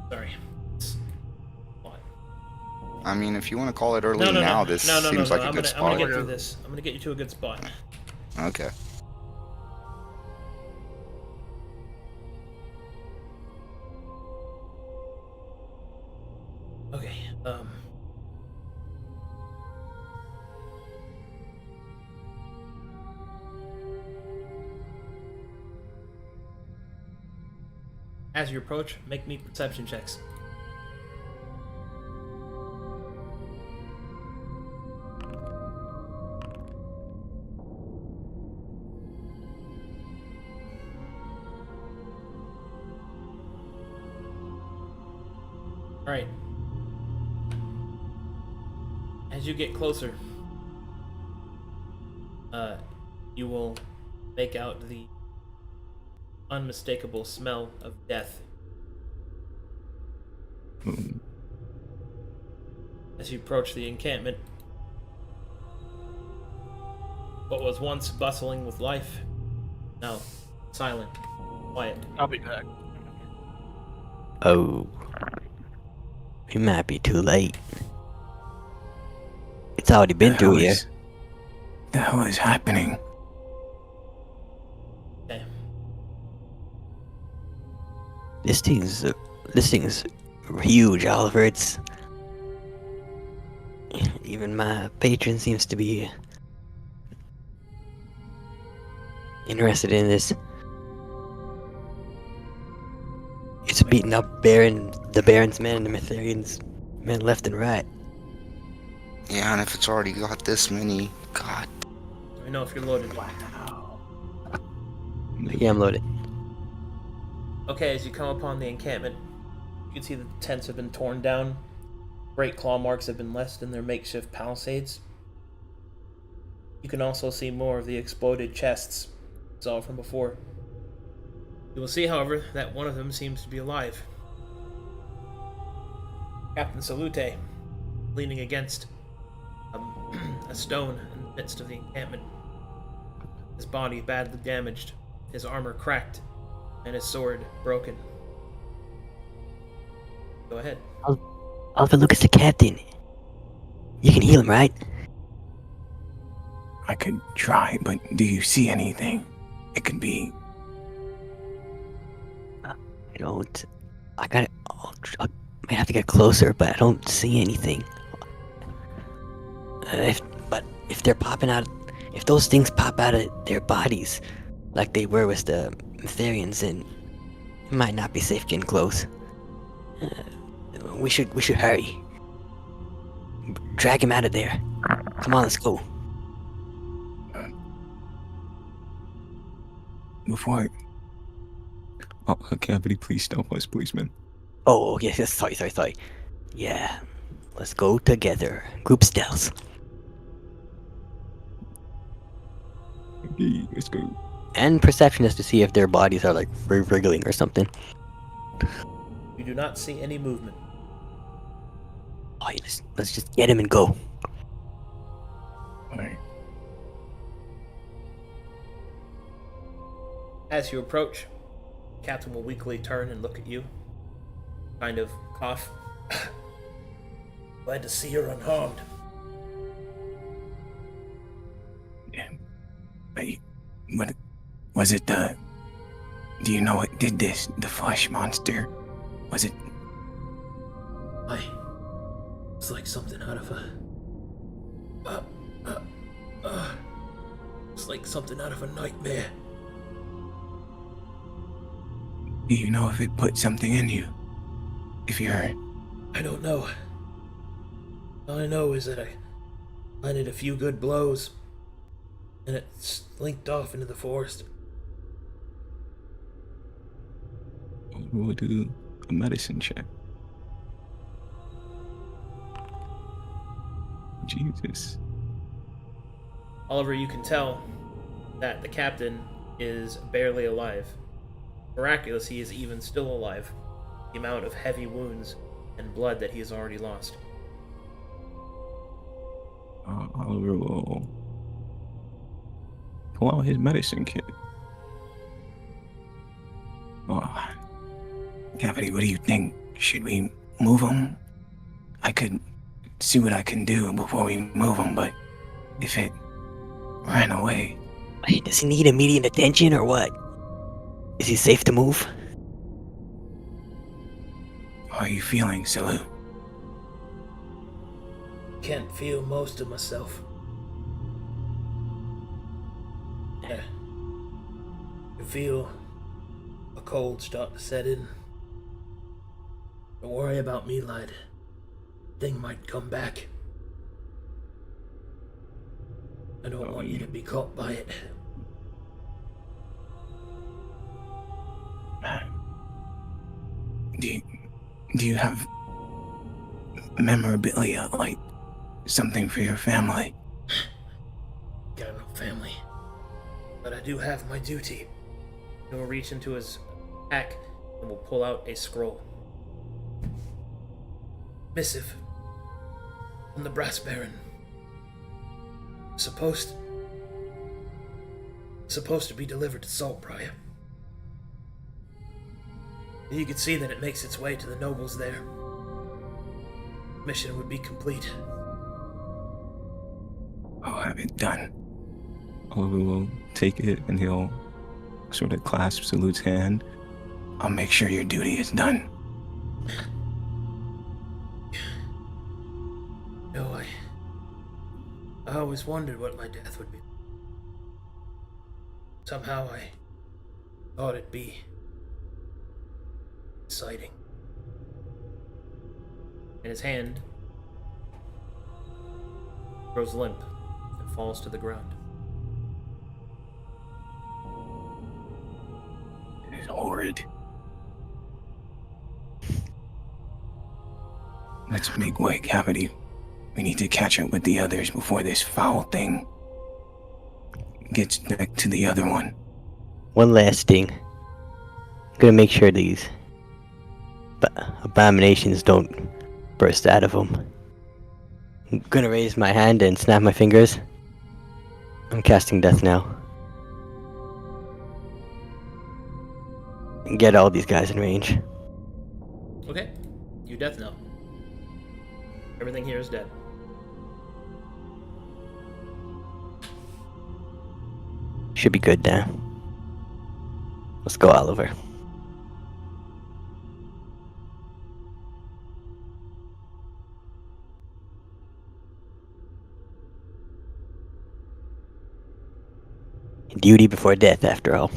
sorry. It's a lot. I mean, if you want to call it early No, now, this seems like a I'm good gonna spot. get through this. I'm gonna get you to a good spot. Okay. Okay. As you approach, make me perception checks. Alright. As you get closer, you will make out the unmistakable smell of death. As you approach the encampment, what was once bustling with life, now silent, quiet. I'll be back. Oh. We might be too late. It's already been 2 years. The hell is happening? Okay. This thing's huge, Oliver. It's even my patron seems to be interested in this. It's beating up the Baron's men and the Mitharians men left and right. Yeah, and if it's already got this many, God. Let me know if you're loaded. Yeah, I'm loaded. Okay, as you come upon the encampment, you can see that the tents have been torn down. Great claw marks have been left in their makeshift palisades. You can also see more of the exploded chests you saw from before. You will see, however, that one of them seems to be alive. Captain Salute, leaning against a stone in the midst of the encampment. His body badly damaged, his armor cracked, and his sword broken. Go ahead. Oliver, look, it's the captain. You can heal him, right? I could try, but do you see anything? It could be. I don't. I might have to get closer, but I don't see anything. If they're popping out, if those things pop out of their bodies, like they were with the Mitharians, then it might not be safe getting close. We should hurry. Drag him out of there. Come on, let's go. Before. Oh, Cavity, please stop us, policeman. Oh, yes, yes, sorry. Yeah, let's go together. Group stealth. Okay, let's go. And perception is to see if their bodies are like wriggling or something. You do not see any movement. Oh, yeah, let's just get him and go. Alright. As you approach, Captain will weakly turn and look at you, kind of cough. Glad to see you're unharmed. Yeah. Wait, what was it? Do you know what did this? The flesh monster? Was it? It's like something out of a. It's like something out of a nightmare. Do you know if it put something in you? If you're. I don't know. All I know is that I landed a few good blows, and it slinked off into the forest. We'll do a medicine check. Jesus. Oliver, you can tell that the captain is barely alive. Miraculous, he is even still alive. The amount of heavy wounds and blood that he has already lost. Oliver will pull out his medicine kit. Oh, Cavity, what do you think? Should we move him? I could see what I can do before we move him, but if it ran away... Wait, does he need immediate attention or what? Is he safe to move? How are you feeling, Salu? Can't feel most of myself. Yeah. You feel a cold start to set in. Don't worry about me, lad. Thing might come back. I don't want you to be caught by it. Do you have memorabilia, like something for your family? Got no family. But I do have my duty. He'll reach into his pack and will pull out a scroll. Missive from the Brass Baron. Supposed to be delivered to Saltbriar. You can see that it makes its way to the nobles there. Mission would be complete. I'll have it done. Oliver will take it and he'll sort of clasp Salute's hand. I'll make sure your duty is done. No, I always wondered what my death would be. Somehow I thought it'd be exciting. And his hand grows limp and falls to the ground. It is horrid. Let's make way, Cavity. We need to catch up with the others before this foul thing gets back to the other one. One last thing. I'm gonna make sure these abominations don't burst out of them. I'm gonna raise my hand and snap my fingers. I'm casting death now. And get all these guys in range. Okay, you death now. Everything here is dead. Should be good now. Let's go, Oliver. Duty before death, after all.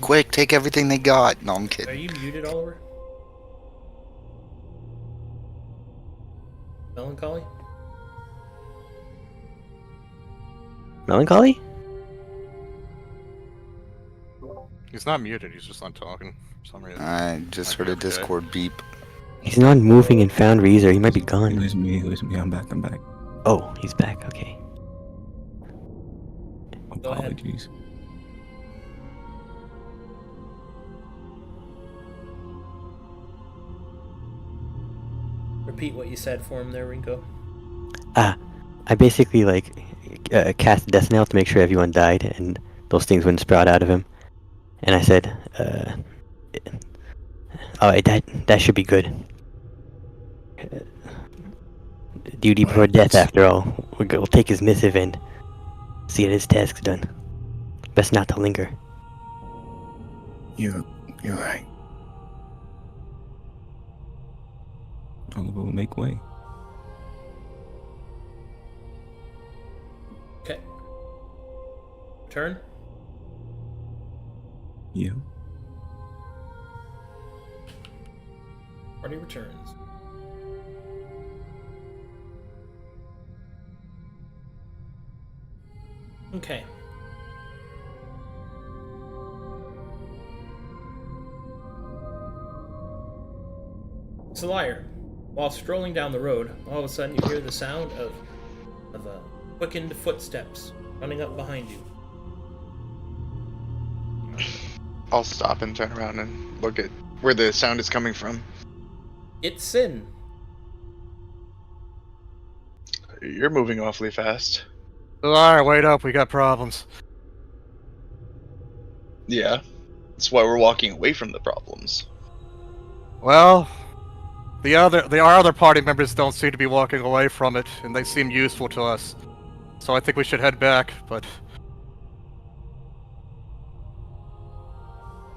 Quick, take everything they got. No, I'm Are kidding. you muted, Oliver? Melancholy? Melancholy? He's not muted, he's just not talking for some reason. I just heard a Okay. Discord beep. He's not moving in Foundries, or he might be It gone. was me, I'm back. Oh, he's back, okay. Go ahead. Apologies. repeat what you said for him there, Rinko? I basically cast Death Knell to make sure everyone died and those things wouldn't sprout out of him. And I said, alright, that should be good. Duty before death, after all. We'll take his missive and see that his task's done. Best not to linger. You're right. Oliver will make way. Okay. Turn. Yeah. Party returns. Okay. Salire, while strolling down the road, all of a sudden you hear the sound of quickened footsteps running up behind you. I'll stop and turn around and look at where the sound is coming from. It's Sin. You're moving awfully fast. Alright, wait up, we got problems. Yeah. That's why we're walking away from the problems. Well, our other party members don't seem to be walking away from it, and they seem useful to us. So I think we should head back, but...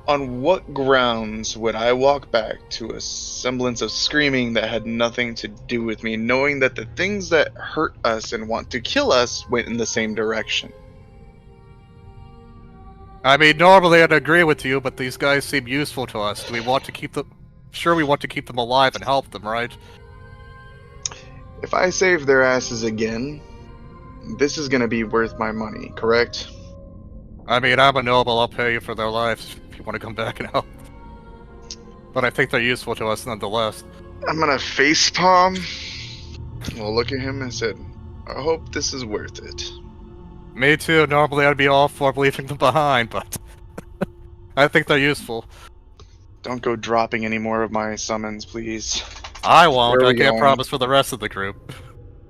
On what grounds would I walk back to a semblance of screaming that had nothing to do with me, knowing that the things that hurt us and want to kill us went in the same direction? I mean, normally I'd agree with you, but these guys seem useful to us. Do we want to keep them... Sure, we want to keep them alive and help them, right? If I save their asses again, this is gonna be worth my money, correct? I mean, I'm a noble, I'll pay you for their lives if you want to come back and help. But I think they're useful to us nonetheless. I'm gonna facepalm. We'll look at him and said, I hope this is worth it. Me too, normally I'd be all for leaving them behind, but... I think they're useful. Don't go dropping any more of my summons, please. I won't, Where are I we can't going? promise for the rest of the group.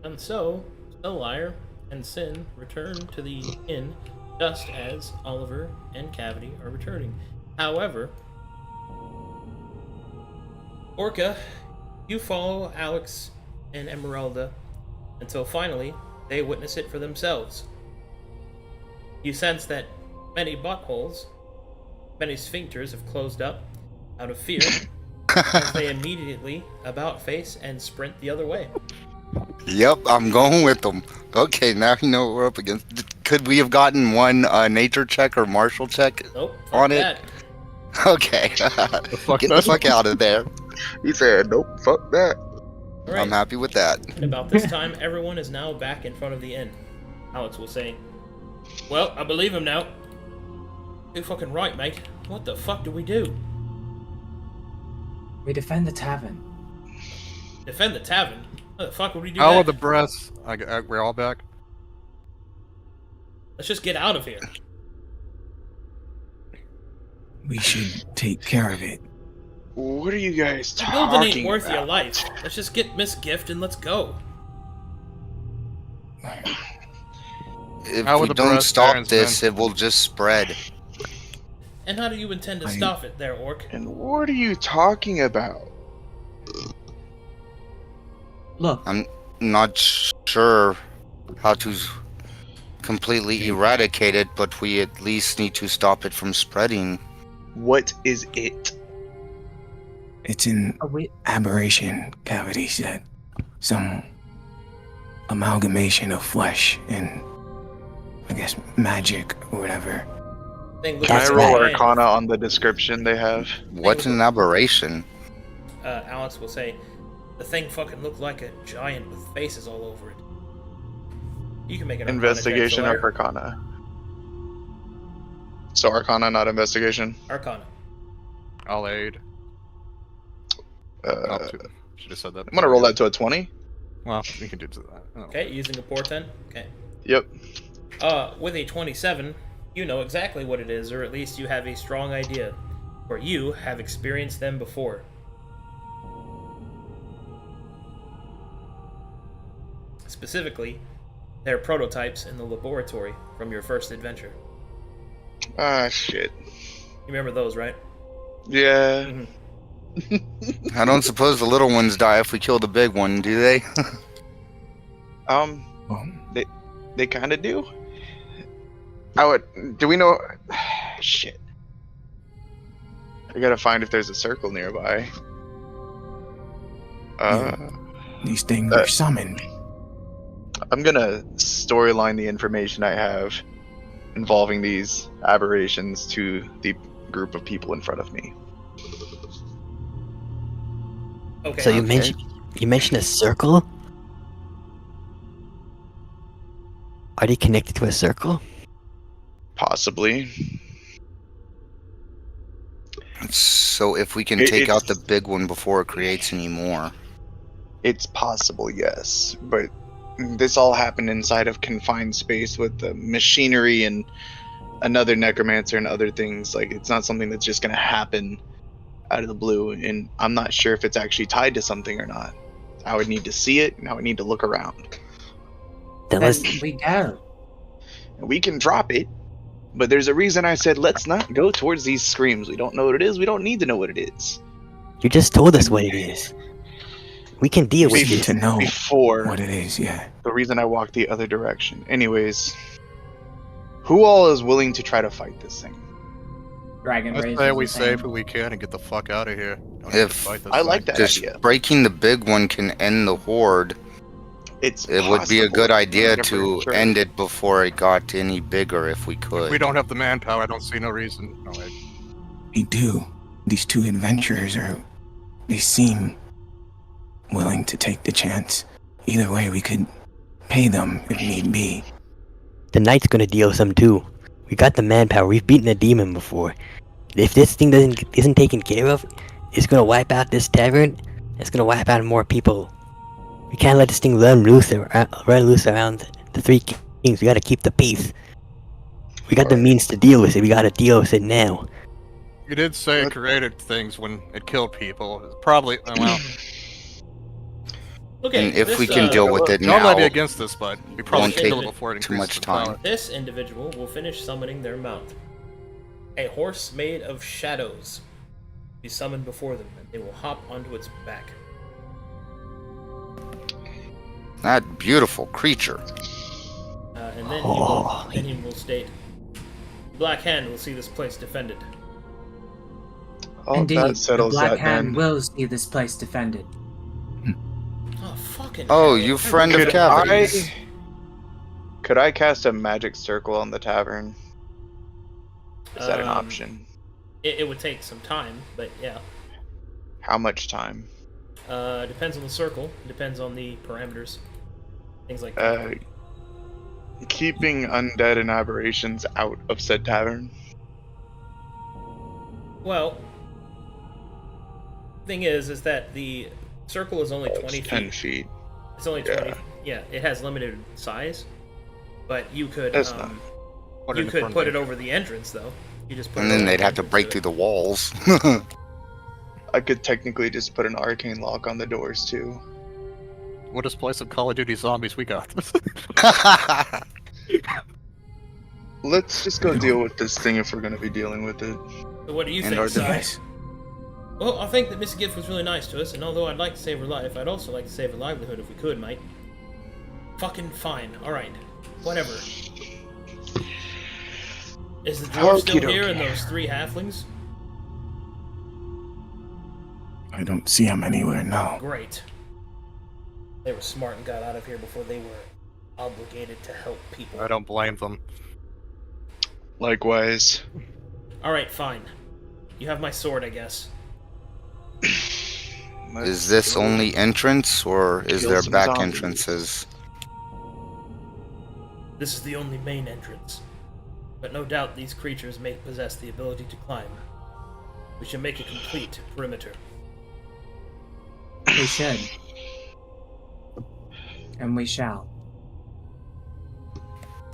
And so, Salire and Sin return to the inn just as Oliver and Cavity are returning. However, Orca, you follow Alex and Emeralda until finally they witness it for themselves. You sense that many buttholes, many sphincters have closed up out of fear as they immediately about face and sprint the other way. Yep, I'm going with them. Okay, now you know what we're up against. Could we have gotten one nature check or martial check Nope, fuck on that. it? Okay. fuck Get that? the fuck out of there. He said, nope, fuck that. All right. I'm happy with that. And about this time, everyone is now back in front of the inn. Alex will say, well, I believe him now. You're fucking right, mate. What the fuck do we do? We defend the tavern. Defend the tavern? What the fuck would we do How are that? the breaths? We're all back? Let's just get out of here. We should take care of it. What are you guys The talking building ain't worth your about? life. Let's just get Miss Gift and let's go. If How we are the don't breath stop patterns, this, man? it will just spread. And how do you intend to I- stop it there, Orc? And what are you talking about? Look, I'm not sure how to completely eradicate it, but we at least need to stop it from spreading. What is it? It's an we aberration, Cavity said. Some amalgamation of flesh and, I guess, magic or whatever. Thing looks Can I That's like roll a right. giant. Arcana on the description they have? What's an aberration? Alex will say, the thing fucking looked like a giant with faces all over it. You can make an Arcana check, Investigation or Solaire. Arcana? So Arcana, not investigation? Arcana. I'll aid. Should have said that. I'm gonna roll that to a 20. Well, we can do that. Oh. Okay, using a portent. Okay. Yep. With a 27, you know exactly what it is, or at least you have a strong idea, or you have experienced them before. Specifically, they're prototypes in the laboratory from your first adventure. Ah, shit. You remember those, right? Yeah. I don't suppose the little ones die if we kill the big one, do they? Well, They kind of do. Do we know? Shit. I gotta find if there's a circle nearby. these things are summoned. I'm gonna storyline the information I have involving these aberrations to the group of people in front of me. Okay. So you mentioned a circle? Are they connected to a circle? Possibly. So if we can take out the big one before it creates any more. It's possible, yes, but this all happened inside of confined space with the machinery and another necromancer and other things. Like, it's not something that's just gonna happen out of the blue, and I'm not sure if it's actually tied to something or not. I would need to see it, and I would need to look around. Then Then let's we go. And we can drop it, but there's a reason I said let's not go towards these screams. We don't know what it is. We don't need to know what it is. You just told us what it is. We can deal We with need it. to know Before what it is, yeah. the reason I walked the other direction. Anyways, who all is willing to try to fight this thing? Dragon I raises say we his save hand. who we can and get the fuck out of here. Don't have to If- fight this I thing. like that Just idea. breaking the big one can end the horde. It's It would be a possible. good idea I'm not to sure. end it before it got any bigger if we could. If we don't have the manpower, I don't see no reason. No, We do. These two adventurers they seem willing to take the chance. Either way, we could pay them if need be. The knight's gonna deal with them too. We got the manpower. We've beaten a demon before. If this thing isn't taken care of, it's gonna wipe out this tavern. It's gonna wipe out more people. We can't let this thing run loose around the Three Kings. We gotta keep the peace. We got the means to deal with it. We gotta deal with it now. You did say it created things when it killed people. It's probably, well, Okay. And if this, we can deal with it no one might be now, against this, but we probably won't should take do it before it too increases much in time. power. This individual will finish summoning their mount. A horse made of shadows will be summoned before them, and they will hop onto its back. that beautiful creature. And then, Oh. he will state, Black Hand will see this place defended. Oh, Indeed, that the settles Black that Hand then. will see this place defended. Oh, fucking Oh, hell. you friend of Could Kevin's. could I cast a magic circle on the tavern? Is that an Um, option? It would take some time, but yeah. How much time? Depends on the circle. Depends on the parameters. Things like that. Keeping undead and aberrations out of said tavern. Well, thing is that the circle is only 20 It's 10 feet. feet. It's only 20. Yeah, it has limited size, but you could That's not- Put it you in could front put of it you. over the entrance though. You just put And it then over they'd the have to entrance break of through it. the walls. I could technically just put an arcane lock on the doors too. We'll just play some Call of Duty Zombies. We got this. Let's just go deal with this thing if we're gonna be dealing with it. So what do you And our think, Si? Yes. Well, I think that Miss Gift was really nice to us, and although I'd like to save her life, I'd also like to save her livelihood if we could, mate. Fucking fine. Alright. Whatever. Is the dwarf still Okie here dokie. and those 3 halflings? I don't see them anywhere now. Great. They were smart and got out of here before they were obligated to help people. I don't blame them. Likewise. Alright, fine. You have my sword, I guess. Is this only entrance, or is Kill there some back zombies. entrances? This is the only main entrance. But no doubt these creatures may possess the ability to climb. We should make a complete perimeter. We should. And we shall.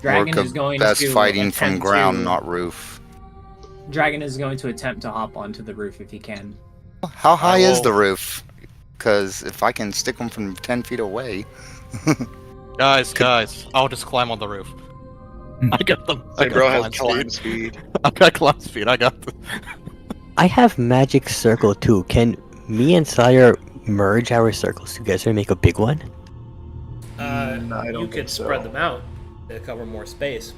Dragon Work is of going best to fighting from attempt ground, to- not roof. Dragon is going to attempt to hop onto the roof if he can. How high is will- the roof? Because if I can stick them from 10 feet away. Guys, I'll just climb on the roof. I got them. I Say got bro has climb climb speed. speed. I got climb speed. I got the. I have magic circle too. Can me and Sire merge our circles together and make a big one? I You don't could think spread so. them out to cover more space.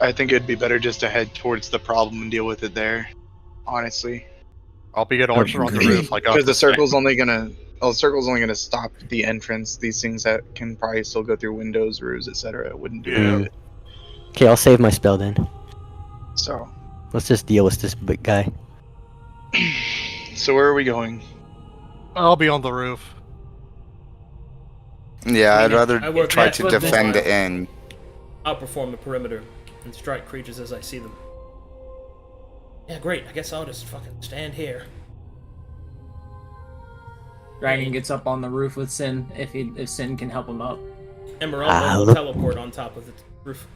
I think it'd be better just to head towards the problem and deal with it there. Honestly, I'll be an archer on the Agreed. roof. I got because the this thing. circle's only gonna. Oh, the circle's only gonna stop the entrance. These things that can probably still go through windows, roofs, etc. Wouldn't do Yeah. that. Okay, I'll save my spell then. So, Let's just deal with this big guy. so where are we going? I'll be on the roof. Yeah, I'd I rather work try best to with this defend one. the end. Outperform the perimeter and strike creatures as I see them. Yeah, great. I guess I'll just fucking stand here. Dragon gets up on the roof with Sin if Sin can help him up. Emeralda will look- teleport on top of the roof.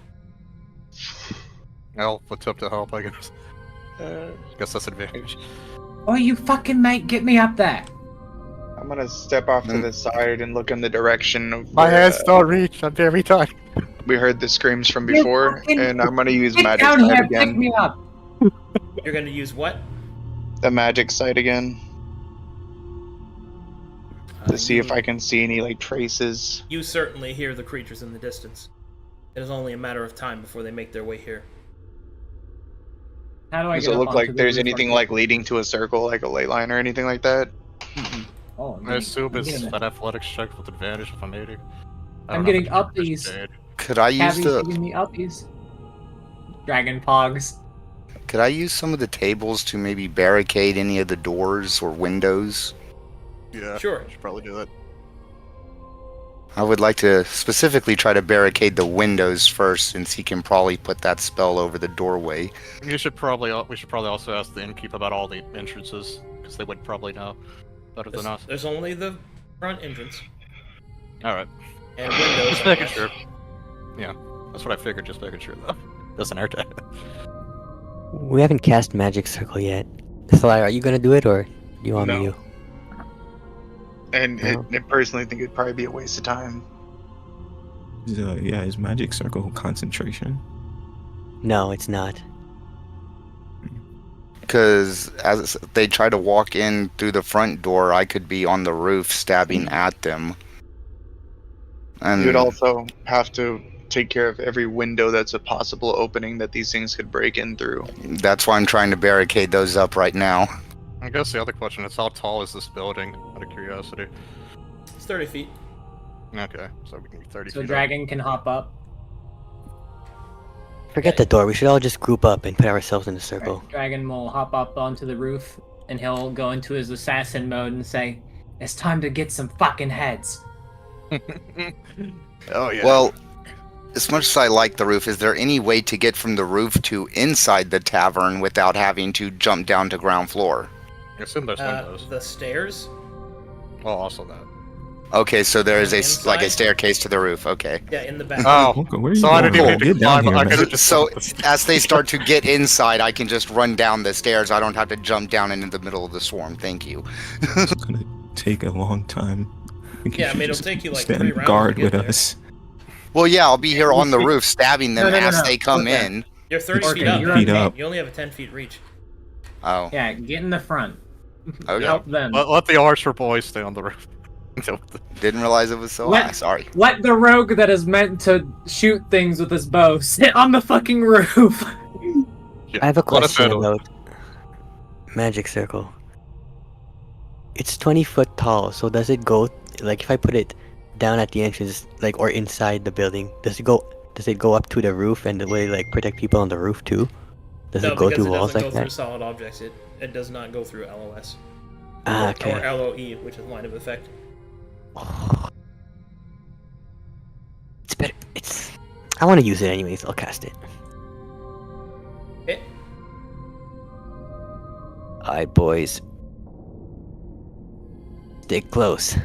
I'll attempt to help. I guess. Guess that's advantage. Oh, you fucking mate, get me up there. I'm gonna step off to the side and look in the direction of My where, hands don't reach. I'm very tired. we heard the screams from You before, fucking- and I'm gonna use Get magic down sight here, pick again. me up. You're gonna use what? The magic sight again to see if I can see any like traces. You certainly hear the creatures in the distance. It is only a matter of time before they make their way here. How do I Does get it up look onto like the there's roof anything on- like leading to a circle, like a ley line or anything like that? Oh, I'm I getting- assume I'm it's getting- an athletics check with advantage if I'm 80. I I'm don't getting have to uppies. check Could I use Cabby's the? giving me uppies. Dragon Pogs. Could I use some of the tables to maybe barricade any of the doors or windows? Yeah, Sure. I should probably do that. I would like to specifically try to barricade the windows first, since he can probably put that spell over the doorway. We should probably also ask the innkeep about all the entrances because they would probably know better than us. There's only the front entrance All right, and windows. just I making guess. sure. Yeah, that's what I figured. Just making sure though. Doesn't hurt to. We haven't cast magic circle yet. Sire, are you gonna do it or do you want me No. to? And No. I personally think it'd probably be a waste of time. Yeah, is magic circle concentration? No, it's not. Because as they try to walk in through the front door, I could be on the roof stabbing at them. And You would also have to take care of every window that's a possible opening that these things could break in through. that's why I'm trying to barricade those up right now. I guess the other question is how tall is this building? Out of curiosity. It's 30 feet. Okay, so we can be 30 So feet. Dragon can hop up. Forget the door. We should all just group up and put ourselves in a circle. Right, Dragon will hop up onto the roof and he'll go into his assassin mode and say, It's time to get some fucking heads. Oh yeah. Well, as much as I like the roof, is there any way to get from the roof to inside the tavern without having to jump down to ground floor? I assume there's windows. The stairs. Oh, also that. Okay, so there is like a Inside? staircase to the roof. Okay. Yeah, in the back. Oh, Okay, where are you so I going? didn't even need to Get down climb. here, I man. could have just. So as they start to get inside, I can just run down the stairs. I don't have to jump down into the middle of the swarm. Thank you. It's gonna take a long time. think you Yeah, I should mean, it'll just take you, like, stand 3 rounds guard to get with there. us. Well, yeah, I'll be here on the roof stabbing them No, as no. they come Okay. in. You're 30 Okay, feet up. you're Feet up. You only have a 10 feet reach. Oh, yeah, get in the front. okay. Help them. Let the archer boys stay on the roof. Didn't realize it was so What? high. Sorry. Let the rogue that is meant to shoot things with his bow sit on the fucking roof. I have a Let us question handle it. about magic circle. It's 20 foot tall, so does it go like if I put it down at the entrance, like or inside the building? Does it go up to the roof and the way like protect people on the roof too? Does No, it go because through it walls doesn't like go through that? solid objects. It does not go through LOS. Ah, Or okay. LOE, which is line of effect. It's better. It's. I want to use it anyways. I'll cast it. Okay. Alright, boys. Stick close.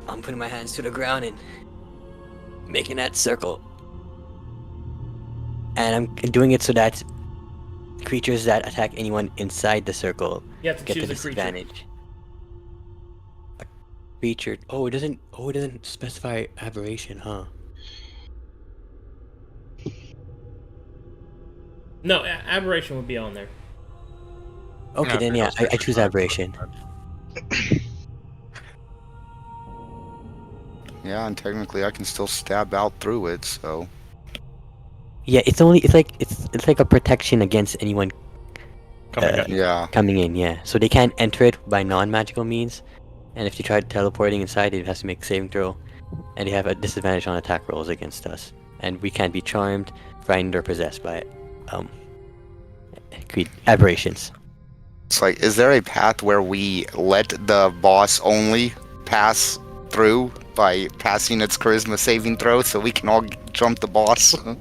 I'm putting my hands to the ground and making that circle. And I'm doing it so that creatures that attack anyone inside the circle You have to get the choose a creature. disadvantage. Creature. Oh, it doesn't. Oh, it doesn't specify aberration, huh? No, aberration would be on there. Okay, then yeah, I choose aberration. Yeah, and technically I can still stab out through it, so. Yeah, it's like a protection against anyone Yeah. coming in. Yeah, so they can't enter it by non-magical means, and if you try teleporting inside, it has to make a saving throw, and they have a disadvantage on attack rolls against us, and we can't be charmed, frightened, or possessed by aberrations. It's like, is there a path where we let the boss only pass through by passing its charisma saving throw so we can all jump the boss? I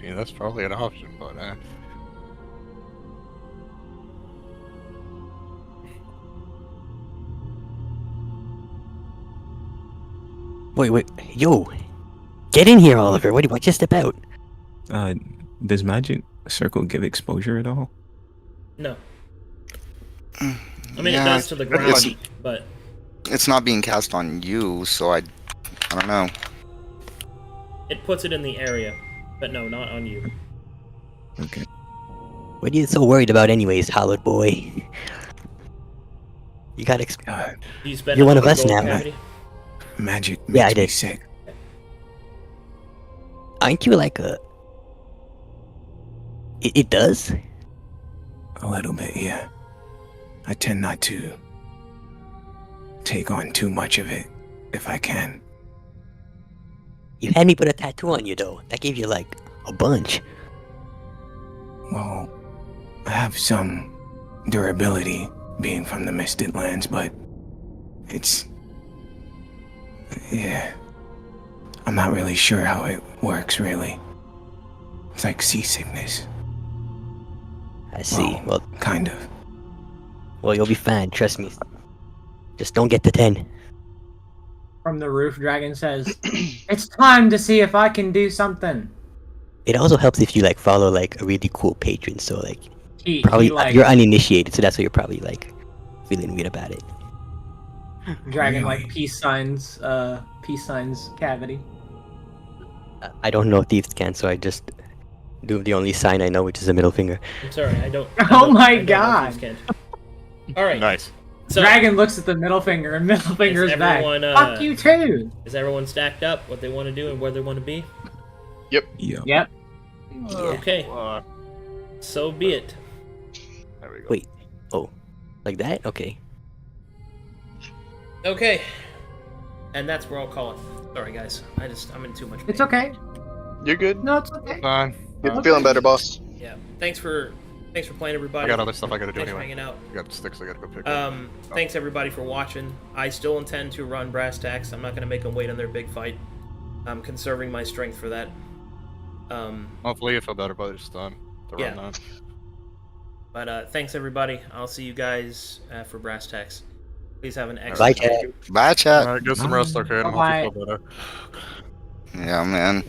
mean, that's probably an option, but Wait, yo, get in here, Oliver. What you step out? Does magic circle give exposure at all? No. I mean, Yeah, it does to the ground, but It's not being cast on you, so I don't know. it puts it in the area. But no, not on you. Okay. What are you so worried about, anyways, Hallowed boy? You got God, Do you spend You're one it on of the us gold now. cavity? magic Yeah, makes I me did. sick. Aren't you like a? It does. A little bit, yeah. I tend not to take on too much of it if I can. You had me put a tattoo on you though. That gave you like a bunch. Well, I have some durability being from the Misted Lands, but it's... yeah. I'm not really sure how it works, really. It's like seasickness. I see. Well, Kind of. you'll be fine. Trust me. Just don't get to 10. From the roof, Dragon says, "It's time to see if I can do something." It also helps if you like follow like a really cool patron. So like He probably like you're uninitiated, so that's why you're probably like feeling weird about it. Dragon Really? like peace signs cavity. I don't know thieves can, so I just do the only sign I know, which is the middle finger. I'm sorry, I don't. Oh my I don't know God. if these can. All right. nice. So, Dragon looks at the middle finger and middle finger's back. everyone, Fuck you too. is everyone stacked up? What they want to do and where they want to be? Yeah. Yep. Okay. So be it. There we go. Wait. Oh, like that? Okay. Okay. And that's where I'll call it. Sorry, guys. I'm in too much pain. It's okay. You're good. No, it's okay. Fine. You're feeling better, boss. Yeah. Thanks for playing, everybody. I got other stuff I gotta do Thanks for anyway. hanging out. I got sticks I gotta go pick up. Thanks everybody for watching. I still intend to run Brass Tacks. I'm not going to make them wait on their big fight. I'm conserving my strength for that. Hopefully you feel better by this time. To Yeah. run that. But thanks everybody. I'll see you guys for Brass Tacks. Please have an Bye, excellent chat. Bye, chat. Alright, get some rest, okay? I hope Bye. you feel better. Yeah, man.